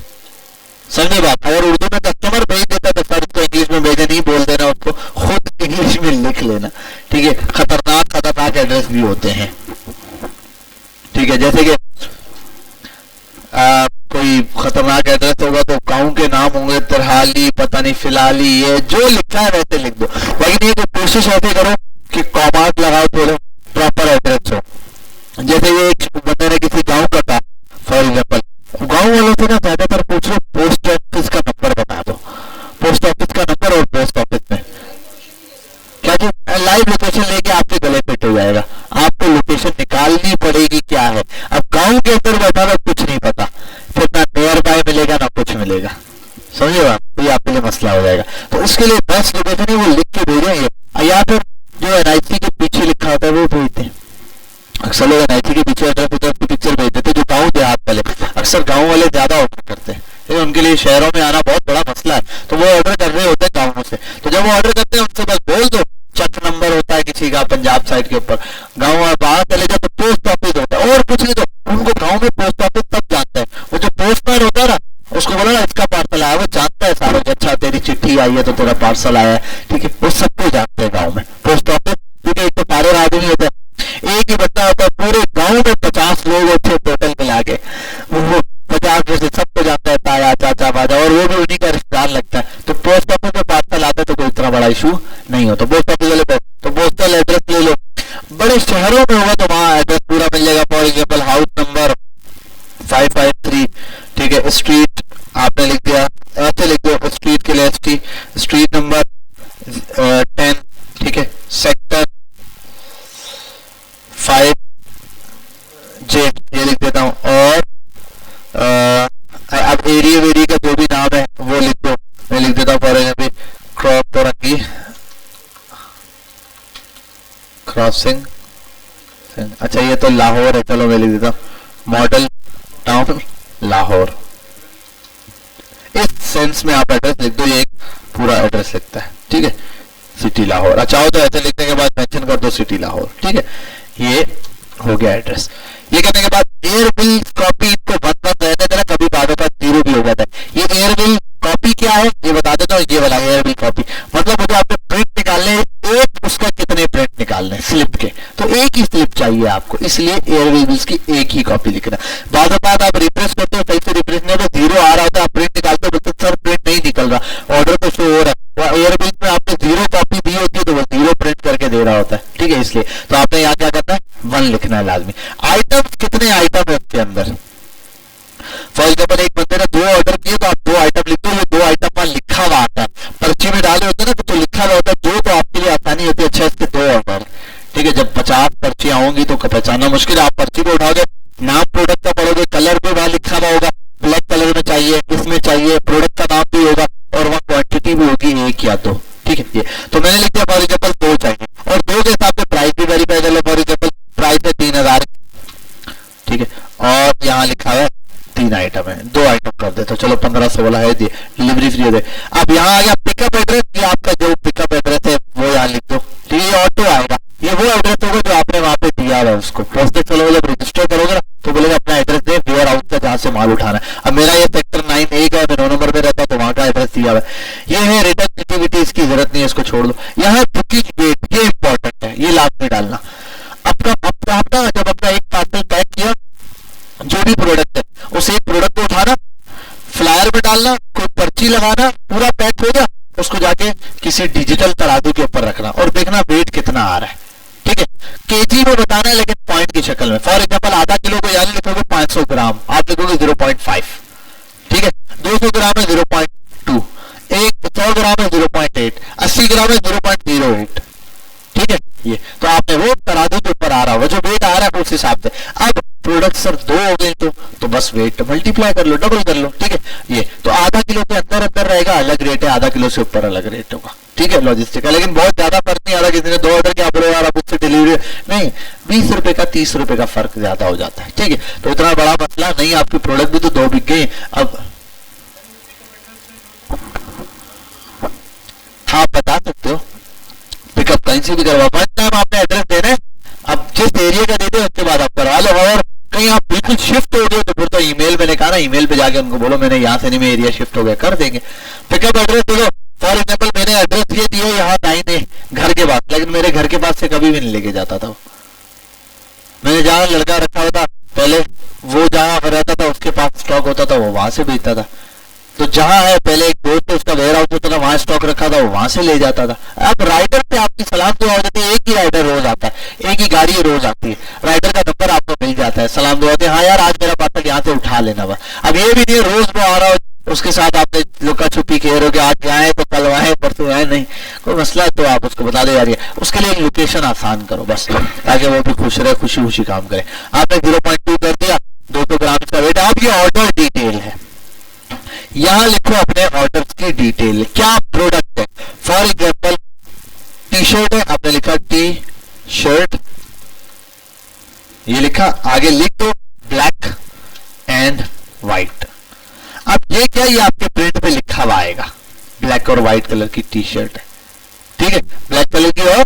समझे बात। अगर उर्दू में कस्टमर भेज देता तो सर उसको इंग्लिश में भेजे नहीं बोल देना, उसको खुद इंग्लिश में लिख लेना, ठीक है। खतरनाक एड्रेस भी होते हैं, ठीक है, जैसे कि कोई खतरनाक एड्रेस होगा तो गांव के नाम होंगे, तरहाली, पता नहीं फिलहाली, ये जो लिखा है वैसे लिख दो, लेकिन ये कोशिश ऐसे करो कि कॉमार्क लगाओ, थोड़े प्रॉपर एड्रेस हो। जैसे ये एक बंदे ने किसी गांव का था, फॉर एग्जाम्पल, गांव वालों से ना ज्यादातर पूछ लो पोस्ट ऑफिस का नंबर बता दो, पोस्ट ऑफिस का नंबर, और पोस्ट ऑफिस में क्या जी लाइव लोकेशन लेके आपके गले फिट हो जाएगा, आपको लोकेशन निकालनी पड़ेगी क्या है। अब गांव के अंदर बैठा हुआ कुछ नहीं पता, फिर ना नियर बाय मिलेगा ना कुछ मिलेगा, समझे आप, तो ये आपके लिए मसला हो जाएगा। तो उसके लिए बेस्ट लोकेशन है वो लिख के भेजेंगे, या फिर जो एनआईसी के पीछे लिखा होता है वो भेजते हैं। अक्सर लोग एनआईसी के पीछे एड्रेस की पिक्चर भेज देते, जो गाँव देहात वाले, अक्सर गाँव वाले ज्यादा ऑर्डर करते हैं, लेकिन उनके लिए शहरों में आना बहुत बड़ा मसला है, तो वो ऑर्डर कर रहे होते हैं गाँवों से। तो जब वो ऑर्डर करते हैं उनसे बस बोल दो, चक नंबर होता है किसी का पंजाब साइड के ऊपर, गाँव बाहर चले जाओ तो पोस्ट ऑफिस होता है, और कुछ नहीं, तो उनको गाँव में पोस्ट ऑफिस तब जानता है, वो जो पोस्टमैन होता है ना, उसको बोला ना इसका पार्सल आया, वो जानता है सारा, अच्छा तेरी चिट्ठी आई है तो तेरा पार्सल आया है, ठीक है, वो सबको जानते हैं गाँव में पोस्ट ऑफिस, क्योंकि एक तो पारे आदमी होता है, एक ही बंदा होता है, पूरे गांव में 50 लोग होते हैं टोटल मिला के, वो 50 में से सबको जानता है, ताया चाचा बाजा, और वो भी उन्हीं का रिश्तेदार लगता है। तो पोस्ट ऑफिस में पार्सल आता है तो कोई इतना बड़ा इशू नहीं होता, पोस्ट ऑफिस वाले पे तो पोस्टल एड्रेस शहरों में होगा तो वहां एड्रेस पूरा मिल जाएगा। फॉर एग्जाम्पल हाउस नंबर 553, ठीक है, स्ट्रीट आपने लिख दिया, ऐसे लिख दो स्ट्रीट के लिए ST, स्ट्रीट नंबर 10, ठीक है, सेक्टर 5J ये लिख देता हूं। और अब एरिया का जो भी नाम है वो लिख दो, मैं लिख देता हूँ फॉर एग्जाम्पल क्रॉपरंगी क्रॉसिंग। अच्छा ये तो लाहौर है, चलो मैं लिख देता हूँ मॉडल टाउन लाहौर। इस सेंस में आप एड्रेस लिख दो, ये एक पूरा एड्रेस लिखता है, ठीक है, सिटी लाहौर। अच्छा हो तो ऐसे लिखने के बाद मेंशन कर दो सिटी लाहौर, ठीक है, ये हो गया एड्रेस। ये करने के बाद एयर बिल कॉपी को बंद रहने देना, कभी बाद में 0 भी हो जाता है। ये एयर बिल कॉपी क्या है ये बता देता हूँ, ये वाला एयर बिल कॉपी मतलब मुझे आपने प्रिंट निकालने, एक उसका कितने प्रिंट निकालने स्लिप के, तो एक ही स्लिप चाहिए आपको, इसलिए एयर बिल बिल्स की एक ही कॉपी लिखना। बाद आप रिफ्रेश करते हो, सही से रिफ्रेश नहीं होता, 0 आ रहा होता है, आप प्रिंट निकालते हो, बोलते सर प्रिंट नहीं निकल रहा, ऑर्डर तो शो हो रहा है, एयर बिल में आपने 0 कॉपी दी होती है तो वो 0 प्रिंट करके दे रहा होता है, ठीक है, इसलिए तो आपने यहाँ क्या करना है 1 लिखना है लाजमी। आइटम कितने आइटम है उसके अंदर, फॉर एग्जाम्पल एक बंदे ने 2 ऑर्डर किए तो आप 2 आइटम लिख दो, ये 2 आइटम पर लिखा हुआ आता है, पर्ची में डाले होते हैं ना तो लिखा हुआ होता है 2, तो आपके लिए आसानी होती है। अच्छा इसके 2 ऑर्डर, ठीक है, जब 50 पर्चियां होंगी तो पहचानना मुश्किल है, आप पर्ची को उठाओगे, नाम प्रोडक्ट का पढ़ोगे, कलर भी वहां लिखा हुआ होगा, ब्लैक कलर में चाहिए, इसमें चाहिए, प्रोडक्ट का नाम भी होगा और वहां क्वांटिटी भी होगी 1 या 2, ठीक है। ये तो मैंने लिख दिया फॉर एग्जाम्पल 2 चाहिए, और 2 के हिसाब से प्राइस भी वेरीफाई कर लो, फॉर एग्जाम्पल प्राइस है 3000, ठीक है, और यहाँ लिखा है 3 आइटम है, 2 आइटम कर दे तो चलो 1516 है, डिलीवरी फ्री है। अब यहाँ आ गया पिकअप एड्रेस, ये आपका जो पिकअप एड्रेस है वो यहाँ लिख दो, ठीक है, ऑटो आएगा, ये वो एड्रेस होगा जो आपने वहां पे दिया है उसको। प्रोस्पेक्ट चलो जब रजिस्टर करोगे ना तो बोलेगा अपना एड्रेस दे, वेयर हाउस का जहाँ से माल उठाना है। अब मेरा ये सेक्टर 9A का है, मैं 9 नंबर पे रहता हूँ तो वहां का एड्रेस दिया हुआ है। ये है रिटर्न एक्टिविटी, इसकी जरूरत नहीं है, इसको छोड़ दो। यहाँ बुकिंग डेट, ये इंपॉर्टेंट है, ये लास्ट में डालना। अपना जब अपना एक पार्सल पैक किया, जो भी प्रोडक्ट है उस एक प्रोडक्ट को उठाना, फ्लायर में डालना, कोई पर्ची लगाना, पूरा पैक हो गया, उसको जाके किसी डिजिटल तराजू के ऊपर रखना और देखना वेट कितना आ रहा है, ठीक है, केजी में बताना है लेकिन पॉइंट की शक्ल में। फॉर एग्जांपल आधा किलो को यानी लिखोगे 500 ग्राम, आप लिखोगे 0.5, ठीक है, 200 ग्राम है 0.2, 100 ग्राम है 0.8, 80 ग्राम है 0.08, ठीक है। ये तो आपने वो तराजू के ऊपर आ रहा होगा, जो वेट आ रहा है उस हिसाब से। अब प्रोडक्ट सर 2 हो गए तो बस वेट मल्टीप्लाई कर लो, डबल कर लो, ठीक है। ये तो आधा किलो के अंदर रहेगा, अलग रेट है, आधा किलो से ऊपर अलग रेट होगा, ठीक है, लॉजिस्टिक है। लेकिन बहुत ज्यादा फर्क नहीं आ रहा, किसी ने 2 ऑर्डर किया, बोलो यार अब उससे डिलीवरी नहीं, 20 रुपए का 30 रुपए का फर्क ज्यादा हो जाता है, ठीक है। तो इतना बड़ा मसला नहीं, आपकी प्रोडक्ट भी तो 2 बिक गई। अब आप बता सकते हो पिकअप कहीं से भी करवा, फर्स्ट टाइम आपने एड्रेस देना है, अब जिस एरिया का देते हैं उसके बाद आप करवा लो। और कहीं आप बिल्कुल शिफ्ट हो गए तो फिर तो ईमेल, मैंने कहा ना ईमेल पे जाके उनको बोलो मैंने यहाँ से नहीं, मैं एरिया शिफ्ट हो गया, कर देंगे। पिकअप एड्रेस दे दो, फॉर एग्जाम्पल मैंने एड्रेस ये दिया यहाँ 9A घर के पास, लेकिन मेरे घर के पास से कभी भी नहीं लेके जाता था, मैंने जहाँ लड़का रखा हुआ था पहले, वो जहाँ रहता था उसके पास स्टॉक होता था, वो वहां से भेजता था। तो जहां है पहले एक दोस्त उसका वेयर हाउस होता था, वहां स्टॉक रखा था, वो वहां से ले जाता था। अब राइडर पे आपकी सलाम दुआ हो जाती है, एक ही राइडर रोज आता है, एक ही गाड़ी रोज आती है, राइडर का नंबर आपको मिल जाता है, सलाम दुआ होती है, हाँ यार आज मेरा पार्सल यहाँ से उठा लेना बस। अब ये भी नहीं रोज वो आ रहा हो, उसके साथ आपने लुका छुपी खेल रहे हो, आज यहाँ है तो कल वहां है, परसों है, नहीं कोई मसला है तो आप उसको बता दो यार, उसके लिए लोकेशन आसान करो बस, ताकि वो भी खुश रहे, खुशी खुशी काम करे। आपने 0.2 कर दिया, 200 ग्राम का वेट। अब ये ऑर्डर डिटेल है, यहां लिखो अपने ऑर्डर की डिटेल, क्या प्रोडक्ट है। फॉर एग्जाम्पल टी शर्ट है, आपने लिखा टी शर्ट, ये लिखा, आगे लिख दो ब्लैक एंड व्हाइट। अब ये क्या, ये आपके प्रिंट पे लिखा हुआ आएगा, ब्लैक और व्हाइट कलर की टी शर्ट है, ठीक है, ब्लैक कलर की और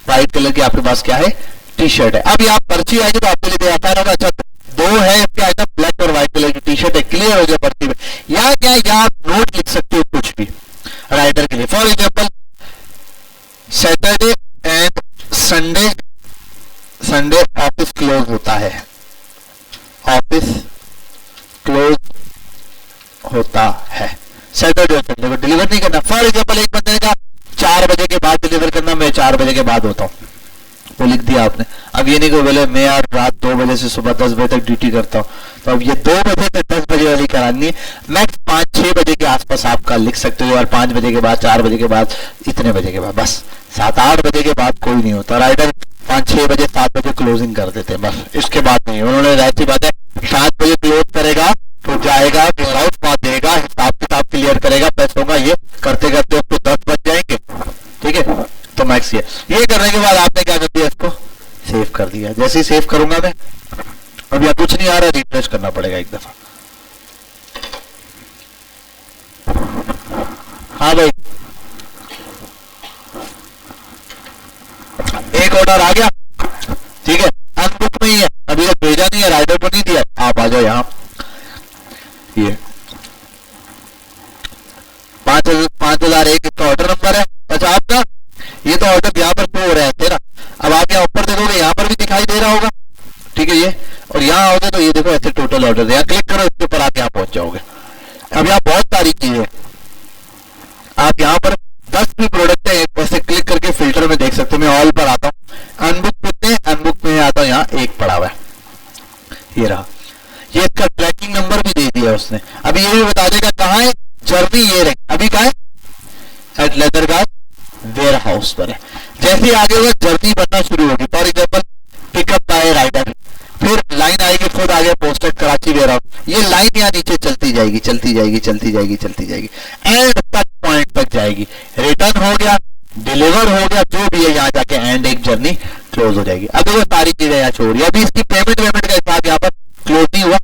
व्हाइट कलर की आपके पास क्या है, टी शर्ट है। अब यहाँ पर्ची आएगी तो आपके लिए आसान होगा, अच्छा 2 है इसके आइटम, ब्लैक और व्हाइट कलर की टी शर्ट है, क्लियर हो गया पर्ची में। यहाँ क्या है, यहाँ आप नोट लिख सकते हो कुछ भी राइडर के लिए। For example Saturday and Sunday office close होता है, ऑफिस क्लोज होता है, सैटरडे और संडे को डिलीवर नहीं करना। फॉर एग्जाम्पल एक बंदे ने कहा 4 बजे के बाद डिलीवर करना, मैं 4 बजे के बाद होता हूँ, वो लिख दिया आपने। अब ये नहीं कि बोले मैं यार रात 2 बजे से सुबह 10 बजे तक ड्यूटी करता हूँ, तो अब ये 2 बजे से 10 बजे वाली करानी है। मैक्स 5-6 बजे के आसपास आपका लिख सकते हो, और 5 बजे के बाद, 4 बजे के बाद, इतने बजे के बाद, बस 7-8 बजे के बाद कोई नहीं होता। राइडर 5-6 बजे 7 बजे क्लोजिंग कर देते हैं, बस इसके बाद नहीं। उन्होंने रहती बात है 7 बजे क्लोज करेगा तो जाएगा विदाउट बात देगा, हिसाब किताब क्लियर करेगा, पैसों का ये करते करते उसको 10 बज जाएंगे। ठीक है, तो मैक्स ये करने के बाद आपने क्या कर दिया, इसको सेव कर दिया। जैसे ही सेव करूंगा मैं, अब यहाँ कुछ नहीं आ रहा, रिफ्रेश करना पड़ेगा एक दफा। हाँ भाई, एक ऑर्डर आ गया, ठीक है, अनबुक में ही है, अभी तक भेजा नहीं है, राइडर को नहीं दिया। आप आ जाओ यहाँ, ये 5001 इसका ऑर्डर नंबर है। अच्छा आपका ये तो ऑर्डर यहाँ पर शो हो रहा है तेरा। अब आप यहाँ ऊपर देखोगे, यहाँ पर भी दिखाई दे रहा होगा, ठीक है ये, और यहाँ आओगे तो ये देखो ऐसे टोटल ऑर्डर, यहाँ क्लिक करो, इसके ऊपर आप यहाँ पहुंच जाओगे। अब यहाँ बहुत सारी चीजें, आप यहाँ पर 10 भी प्रोडक्ट है, ऐसे क्लिक करके फिल्टर में देख सकते हो। मैं ऑल पर आता हूँ, अनबुक कितने, अनबुक में आता हूँ, यहाँ 1 पड़ा हुआ है, ये रहा। ये इसका ट्रैकिंग नंबर भी दे दिया उसने। अभी ये भी बता देगा कहाँ है जर्नी, ये रही अभी कहाँ है, एट लेदरगाह वेयर हाउस पर है। जैसे आगे हुआ जर्नी बनना शुरू होगी, for example pickup by rider, फिर लाइन आएगी खुद आगे पोस्टेड कराची वेयर हाउस, ये लाइन यहाँ नीचे चलती जाएगी, चलती जाएगी, चलती जाएगी, चलती जाएगी, एंड तक पॉइंट तक जाएगी। रिटर्न हो गया, डिलीवर हो गया, जो भी है यहाँ जाके एंड एक जर्नी क्लोज हो जाएगी। अब वो सारी चीजें यहाँ छोड़, अभी इसकी पेमेंट का हिसाब यहाँ पर क्लोज नहीं हुआ,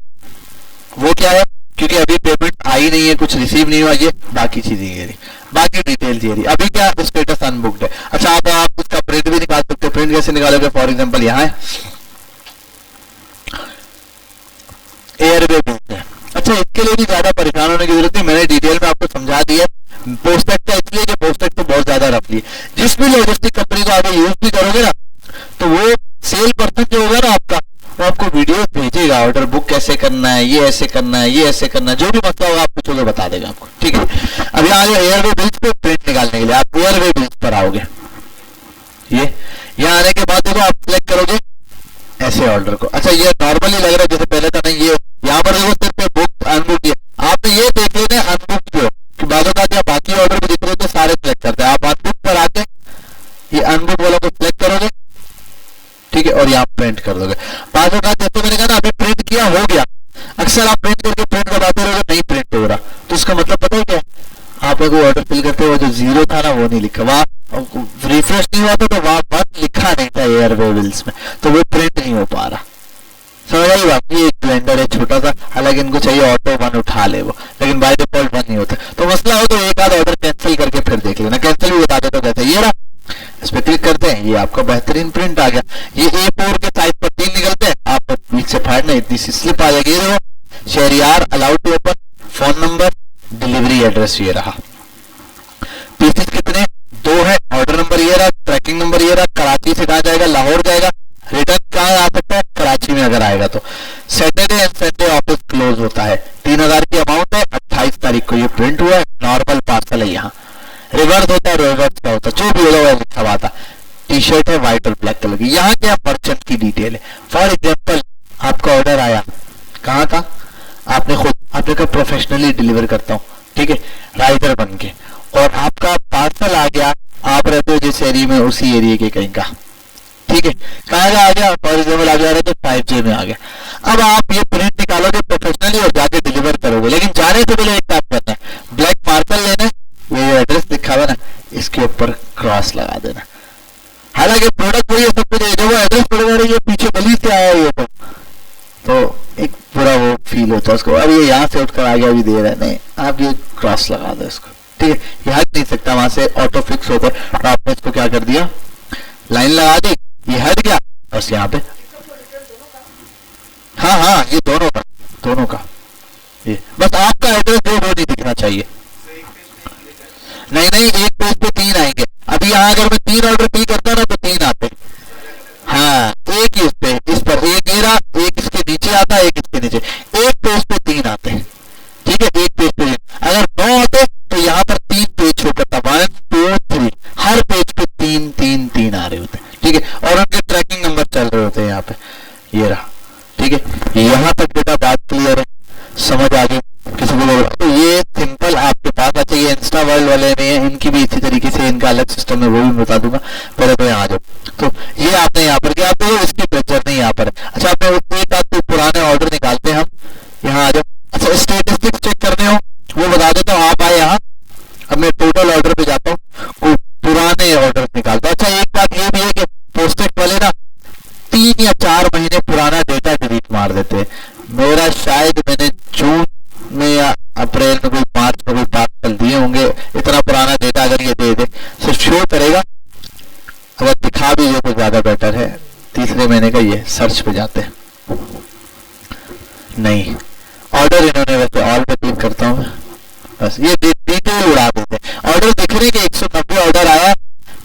वो क्या है, क्योंकि अभी पेमेंट आई नहीं है, कुछ रिसीव नहीं हुआ, ये बाकी चीजें ये रही, बाकी डिटेल्स ये रही। अभी क्या स्टेटस अनबुक्ड है। अच्छा आप उसका प्रिंट भी निकाल सकते हो। प्रिंट कैसे निकालोगे, फॉर एग्जांपल यहाँ है एयरवे बिल है। अच्छा इसके लिए भी ज्यादा परेशान होने की जरूरत नहीं, मैंने डिटेल में आपको समझा दिया। पोस्टेड का इसलिए कि पोस्टेड तो बहुत ज्यादा रफली है, जिस भी लॉजिस्टिक कंपनी को आगे यूज भी करोगे ना, तो वो सेल पर्सन जो होगा ना आपका, वो आपको वीडियो भेजेगा, ऑर्डर बुक कैसे करना है, ये ऐसे करना है, ये ऐसे करना है, जो भी मसला होगा आप पूछोगे बता देगा आपको। ठीक है, अब यहाँ एयरवे बिल्स पे प्रिंट निकालने के लिए आप एयरवे बिल्स पर आओगे। ये यहाँ आने के बाद देखो आप सिलेक्ट करोगे ऐसे ऑर्डर को। अच्छा ये नॉर्मली लग रहा है जैसे पहले था नहीं, ये यहाँ पर देखो सिर्फ बुक अनबुक, ये आपने ये देख लेते हैं अनबुक जो कि बाजू का बाकी ऑर्डर भी दिख रहे थे सारे सिलेक्ट करते हैं। आप अनबुक पर आते ये अनबुक वाला को सिलेक्ट करोगे, ठीक है, और यहाँ प्रिंट कर दोगे। बाजू का जैसे मैंने कहा ना अभी प्रिंट किया हो गया, अक्सर आप प्रिंट करके प्रिंट करवाते रहोगे नहीं प्रिंट हो रहा, तो इसका मतलब पता है क्या, आप अगर ऑर्डर फिल करते हुए जो 0 था ना वो नहीं लिखा, वहाँ रिफ्रेश नहीं हुआ था, तो वहां पर लिखा नहीं था एयरवे बिल्स में, तो वो प्रिंट नहीं हो पा रहा। समझ आई बात। ये एक ब्लेंडर है छोटा सा, हालांकि इनको चाहिए ऑटो 1 उठा ले वो, लेकिन बाय डिफॉल्ट 1 नहीं होता। तो मसला हो तो एक आध ऑर्डर कैंसिल करके फिर देख लेना, कैंसिल भी बता देता कैसे। ये रहा, इस पे क्लिक करते हैं, ये आपका बेहतरीन प्रिंट आ गया। ये A4 के साइज पर 3 निकलते हैं, आप बीच से फाड़ना, इतनी सी स्लिप आ जाएगी। ये देखो Shahryar allowed to open, phone number, delivery address ये रहा, पीसेस कितने 2 है, ऑर्डर नंबर ये रहा, ट्रैकिंग नंबर ये रहा, कराची से कहाँ जाएगा, लाहौर जाएगा, रिटर्न कहाँ आ सकता है, कराची में अगर आएगा तो। Saturday and Sunday office close होता है, 3000 की अमाउंट है, 28 तारीख को ये प्रिंट हुआ है, नॉर्मल पार्सल है। यहाँ रिवर्स होता है, रिवर्स का होता है, जो भी होगा लिखा हुआ था। टी शर्ट है व्हाइट और ब्लैक कलर की। यहाँ क्या मर्चेंट की डिटेल है, फॉर एग्जाम्पल आपका ऑर्डर आया, कहाँ था, आपने खुद आपने कहा प्रोफेशनली डिलीवर करता हूँ, ठीक है, राइडर बन के, और आपका पार्सल आ गया, आप रहते हो जिस एरिया में उसी एरिया के कहीं का, ठीक है, कहाँ का आ गया, फॉर एग्जाम्पल आ गया तो 5J में आ गया। अब आप ये प्रिंट निकालोगे प्रोफेशनली और जाके डिलीवर करोगे, लेकिन जाने से पहले एक काम करना है, ब्लैक पार्सल लेना है, ये एड्रेस लिखा हुआ ना इसके ऊपर क्रॉस लगा देना। हालांकि प्रोडक्ट वही सब कुछ, जब वो एड्रेस पड़ेगा ये पीछे गली से आया ये तो एक पूरा वो फील होता है उसको, अब ये यहाँ से उठकर आ गया अभी दे रहा है, नहीं आप ये क्रॉस लगा दो इसको, ठीक है, ये हट नहीं सकता वहां से, ऑटो फिक्स होकर। तो आपने इसको क्या कर दिया, लाइन लगा दी, ये हट गया, बस यहाँ पे हाँ ये दोनों का ये बस आपका एड्रेस जो वो नहीं दिखना चाहिए। नहीं एक पेज पे 3 आएंगे। अभी यहाँ अगर मैं 3 ऑर्डर फिल करता ना तो 3 आते, हाँ एक ही इस पर एक मेरा, एक इसके नीचे आता है, एक इसके नीचे, एक पेज पे 3 आते हैं, ठीक है, एक पेज पे अगर 9 आते तो यहाँ पर 3 पेज शो करता, 1 2 3, हर पेज पे 3 आ रहे होते हैं, ठीक है। और उनके 3 या 4 महीने पुराना डेटा डिलीट मार देते हैं। मेरा शायद मैंने जून में या अप्रैल में कोई मार्च में कोई पार्सल दिए होंगे, इतना पुराना डेटा अगर ये दे दे सिर्फ शो करेगा, अगर दिखा भी ये तो ज्यादा बेटर है। तीसरे महीने का ये सर्च पे जाते हैं, नहीं ऑर्डर इन्होंने वैसे ऑल पे क्लिक करता हूँ बस, ये डिटेल उड़ा देते हैं। ऑर्डर दिख रहे कि 190 ऑर्डर आया,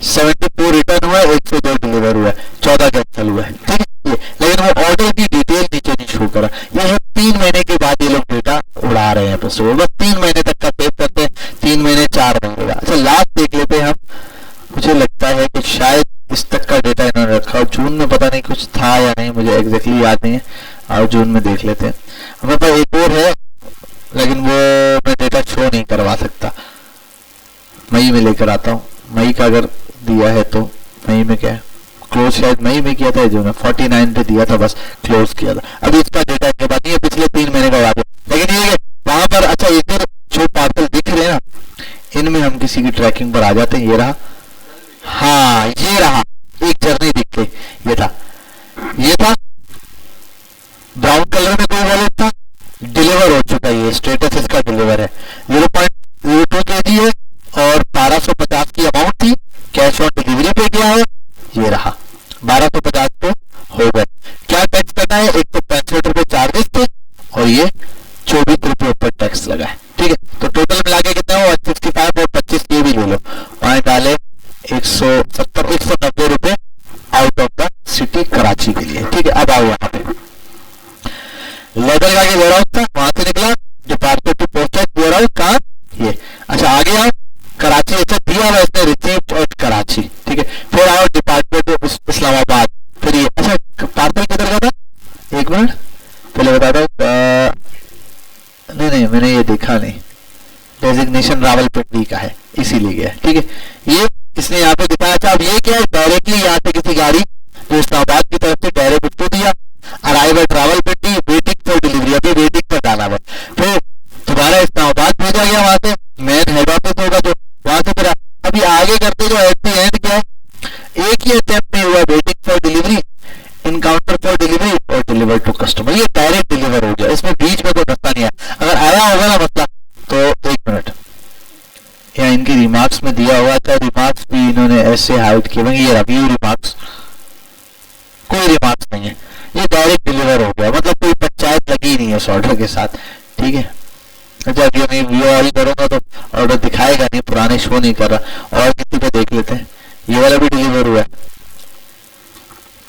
74 रिटर्न हुआ, 102 डिलीवर हुआ, 14 कैंसिल हुआ है, ठीक है। लेकिन वो ऑर्डर की डिटेल नीचे नहीं शो करा। ये है 3 महीने के बाद ये लोग डेटा उड़ा रहे हैं, बस 3 महीने तक का सेव करते हैं, 3 महीने 4 महीने का। अच्छा लास्ट देख लेते हैं हम, मुझे लगता है कि शायद इस तक का डेटा इन्होंने रखा, और जून में पता नहीं कुछ था या नहीं, मुझे एग्जैक्टली याद नहीं है, और जून में देख लेते हैं। हमें पास एक और है लेकिन वो मैं डेटा शो नहीं करवा सकता, मई में लेकर आता हूँ। मई का अगर दिया है तो मई में क्या है, क्लोज शायद मई में किया था, जून में 49 पे दिया था, बस क्लोज किया था। अभी इसका डेटा के बाद ये पिछले 3 महीने का बात है, लेकिन ये वहां पर अच्छा इधर जो पार्सल दिख रहे हैं ना, इनमें हम किसी की ट्रैकिंग पर आ जाते हैं। ये रहा, हाँ ये रहा, एक जर्नी दिख गई, ये था ब्राउन कलर में कोई वॉलेट था, डिलीवर हो चुका है, ये स्टेटस इसका डिलीवर है, 0.02 kg है और 1250 की अमाउंट थी, कैश ऑन डिलीवरी पे गया है, ये रहा 1250 तो हो गए। क्या टैक्स करना है, 165 रुपए चार्जेस थे और ये 24 रुपए ऊपर टैक्स लगा है, ठीक है। तो टोटल मिला के कितना हो, 165 और 25 ये भी ले लो, वहां डाले 190 रुपए out of the city Karachi के लिए, ठीक है। अब आओ यहाँ पे, लेदर का वेयर हाउस था, वहां से निकला department to post warehouse, कहाँ ये, अच्छा आगे आओ कराची, अच्छा दिया हुआ इसने रिसीव्ड और कराची, ठीक है। फिर आओ डिपार्टमेंट इस्लामाबाद, फिर ये अच्छा पार्सल किधर का था, एक मिनट पहले बताता हूँ, नहीं मैंने ये देखा नहीं, डेजिग्नेशन रावलपिंडी का है इसीलिए गया, ठीक है। ये इसने यहाँ पे दिखाया था। अब ये क्या है, डायरेक्टली यहाँ से किसी गाड़ी जो इस्लामाबाद की तरफ से डायरेक्ट उसको दिया, arrive at Rawalpindi, waiting for delivery, अभी वेटिंग पर डाला हुआ, फिर दोबारा इस्लामाबाद भेजा गया, वहां से मेन हेड ऑफिस होगा तो वहां से फिर अभी आगे करते जो एट द एंड क्या है, एक ही अटेम्प्ट में हुआ, waiting for delivery, encounter for delivery और डिलीवर टू कस्टमर, ये डायरेक्ट डिलीवर हो गया, इसमें बीच में कोई रास्ता नहीं है। अगर आया होगा ना मसला तो एक मिनट, या इनकी रिमार्क्स में दिया हुआ था, रिमार्क्स भी इन्होंने ऐसे हाइड किए, ये रिव्यू रिमार्क्स, कोई रिमार्क्स नहीं है, ये डायरेक्ट डिलीवर हो गया, मतलब कोई पंचायत लगी नहीं है उस ऑर्डर के साथ, ठीक है। अच्छा अभी मैं व्यू ऑल करूंगा तो ऑर्डर दिखाएगा नहीं, पुराने शो नहीं कर रहा। और किसी पे देख लेते हैं, ये वाला भी डिलीवर हुआ है,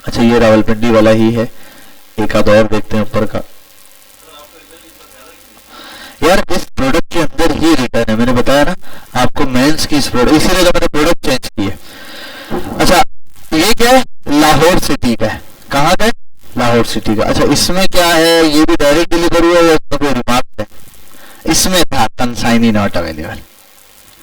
अच्छा ये रावलपिंडी वाला ही है, एक आध और देखते हैं ऊपर का। यार इस प्रोडक्ट के अंदर ही रिटर्न है, मैंने बताया ना आपको मेंस की इस प्रोडक्ट, इसीलिए तो मैंने प्रोडक्ट चेंज की है। अच्छा ये क्या है, लाहौर सिटी का है, कहाँ का है, लाहौर सिटी का। अच्छा इसमें क्या है, ये भी डायरेक्ट डिलीवर हुआ है, इसमें कोई रिमार्क है, इसमें था कंसाइनी नॉट अवेलेबल,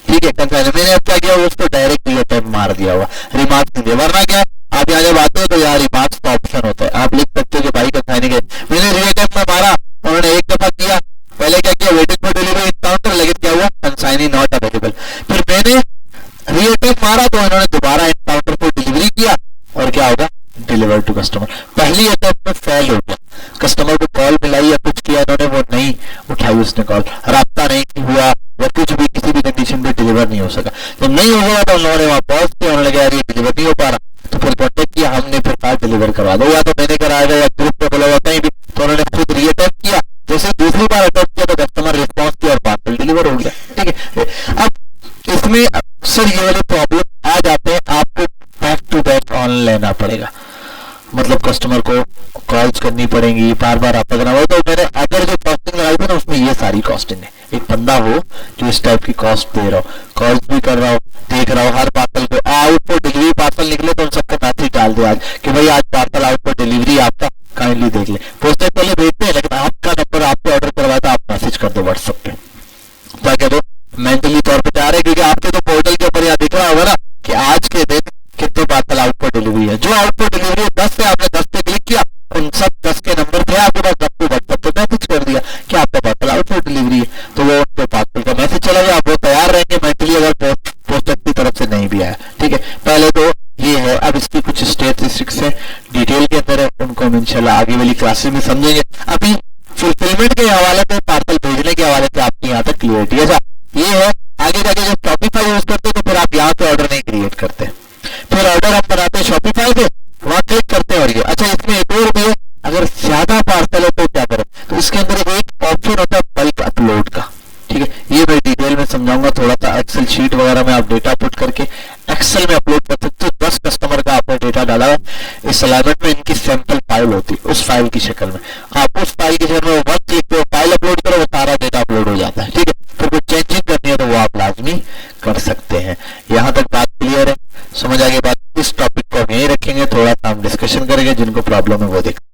ठीक है। कंसाइनी मैंने अब क्या किया, उसको डायरेक्ट रिटर्न मार दिया हुआ, रिमार्क नहीं दिया, वरना क्या आप यहाँ जब आते हो तो यार रिमार्क्स का ऑप्शन होता है, आप लिख सकते हो कि भाई कंसाइनी के, मैंने रिटर्न में मारा, उन्होंने एक दफा किया, पहले क्या किया, वेटिंग फॉर डिलीवरी इनकाउंटर, लेकिन क्या हुआ, कंसाइनी नॉट अवेलेबल, फिर मैंने रिटर्न मारा तो इन्होंने दोबारा इनकाउंटर फॉर डिलीवरी किया और क्या होगा, डिलीवर टू कस्टमर। पहली अटेम्प्ट में फेल हो गया, कस्टमर को कॉल मिलाई या कुछ किया इन्होंने, वो नहीं उठाई उसने कॉल, रास्ता नहीं हुआ या कुछ भी किसी भी कंडीशन पे डिलीवर नहीं हो सका। जब नहीं हो गया तो उन्होंने वहां पहुंच के उन्होंने कहा यार ये डिलीवर नहीं हो पा रहा, तो फिर कॉन्टेक्ट किया हमने, फिर कार डिलीवर करवा दो, या तो मैंने कराया या ग्रुप में बोला हुआ कहीं भी, तो उन्होंने खुद रीअटेम्प्ट किया, जैसे दूसरी बार अटेम्प्ट किया तो कस्टमर रिस्पॉन्स किया और पार्सल डिलीवर हो गया, ठीक है। अब इसमें अक्सर ये वाले प्रॉब्लम आ जाते हैं, आपको बैक टू बैक ऑन लेना पड़ेगा, मतलब कस्टमर को कॉल्स करनी पड़ेंगी, बार बार आपका करना होगा। तो मैंने अगर जो कॉस्टिंग लगाई थी ना उसमें ये सारी कॉस्टिंग है, एक बंदा हो जो इस टाइप की कॉस्ट दे रहा हो, कॉल्स भी कर रहा हो, देख रहा हो हर पार्सल को, आउट फॉर डिलीवरी पार्सल निकले तो उन सबको मैसेज डाल दे आज कि भाई आज पार्सल आउट फॉर डिलीवरी आपका, काइंडली देख ले। पोस्टर पहले भेजते हैं लेकिन आपका नंबर आपको ऑर्डर करवाया था, आप मैसेज कर दो व्हाट्सएप पे, क्या कह दो मेंटली तौर पर तैयार है, क्योंकि आपके तो पोर्टल के ऊपर यहाँ दिख रहा होगा ना कि आज के दिन कितने पार्सल आउट फॉर डिलीवरी है। जो आउट फॉर डिलीवरी है 10 से आपने 10 पे क्लिक किया, उन सब 10 के नंबर थे आपके पास, 10 को व्हाट्सएप पे मैसेज कर दिया कि आपका पार्सल आउट फॉर डिलीवरी है, तो वो उनको पार्सल का मैसेज चला गया, आप वो तैयार रहेंगे मेंटली अगर पोस्टर की तरफ से नहीं भी आया, ठीक है। पहले तो ये है। अब इसकी कुछ स्टेटिस्टिक्स है, डिटेल के अंदर है, को हम इंशाल्लाह आगे वाली क्लासेस में समझेंगे। अभी फुलफिलमेंट के हवाले से, पार्सल भेजने के हवाले से आपकी यहाँ तक क्लियरिटी है। ये है, आगे जाके जब शॉपिफाई यूज करते तो फिर आप यहाँ पे ऑर्डर नहीं क्रिएट करते, फिर ऑर्डर हम बनाते हैं शॉपिफाई पे, वहां क्लिक करते हैं और ये। अच्छा, इसमें एक और भी है, अगर ज्यादा पार्सल है तो क्या करें, तो इसके अंदर एक ऑप्शन होता है बल्क अपलोड का। ठीक है, ये मैं डिटेल में समझाऊंगा थोड़ा सा। एक्सेल शीट वगैरह में आप डेटा पुट करके एक्सेल में अपलोड कर सकते हो। 10 कस्टमर का आपने डेटा डाला है, इस अलाइनमेंट में इनकी सैंपल फाइल होती है, उस फाइल की शक्ल में आप उस फाइल की शक्ल में वन क्लिक पे फाइल अपलोड करो, वो सारा डेटा अपलोड हो जाता है। ठीक है, फिर कुछ चेंजिंग करनी है तो वो आप लाजमी कर सकते हैं। यहाँ तक बात क्लियर है, समझ आगे बात। इस टॉपिक को हम यहीं रखेंगे, थोड़ा सा हम डिस्कशन करेंगे, जिनको प्रॉब्लम है वो देख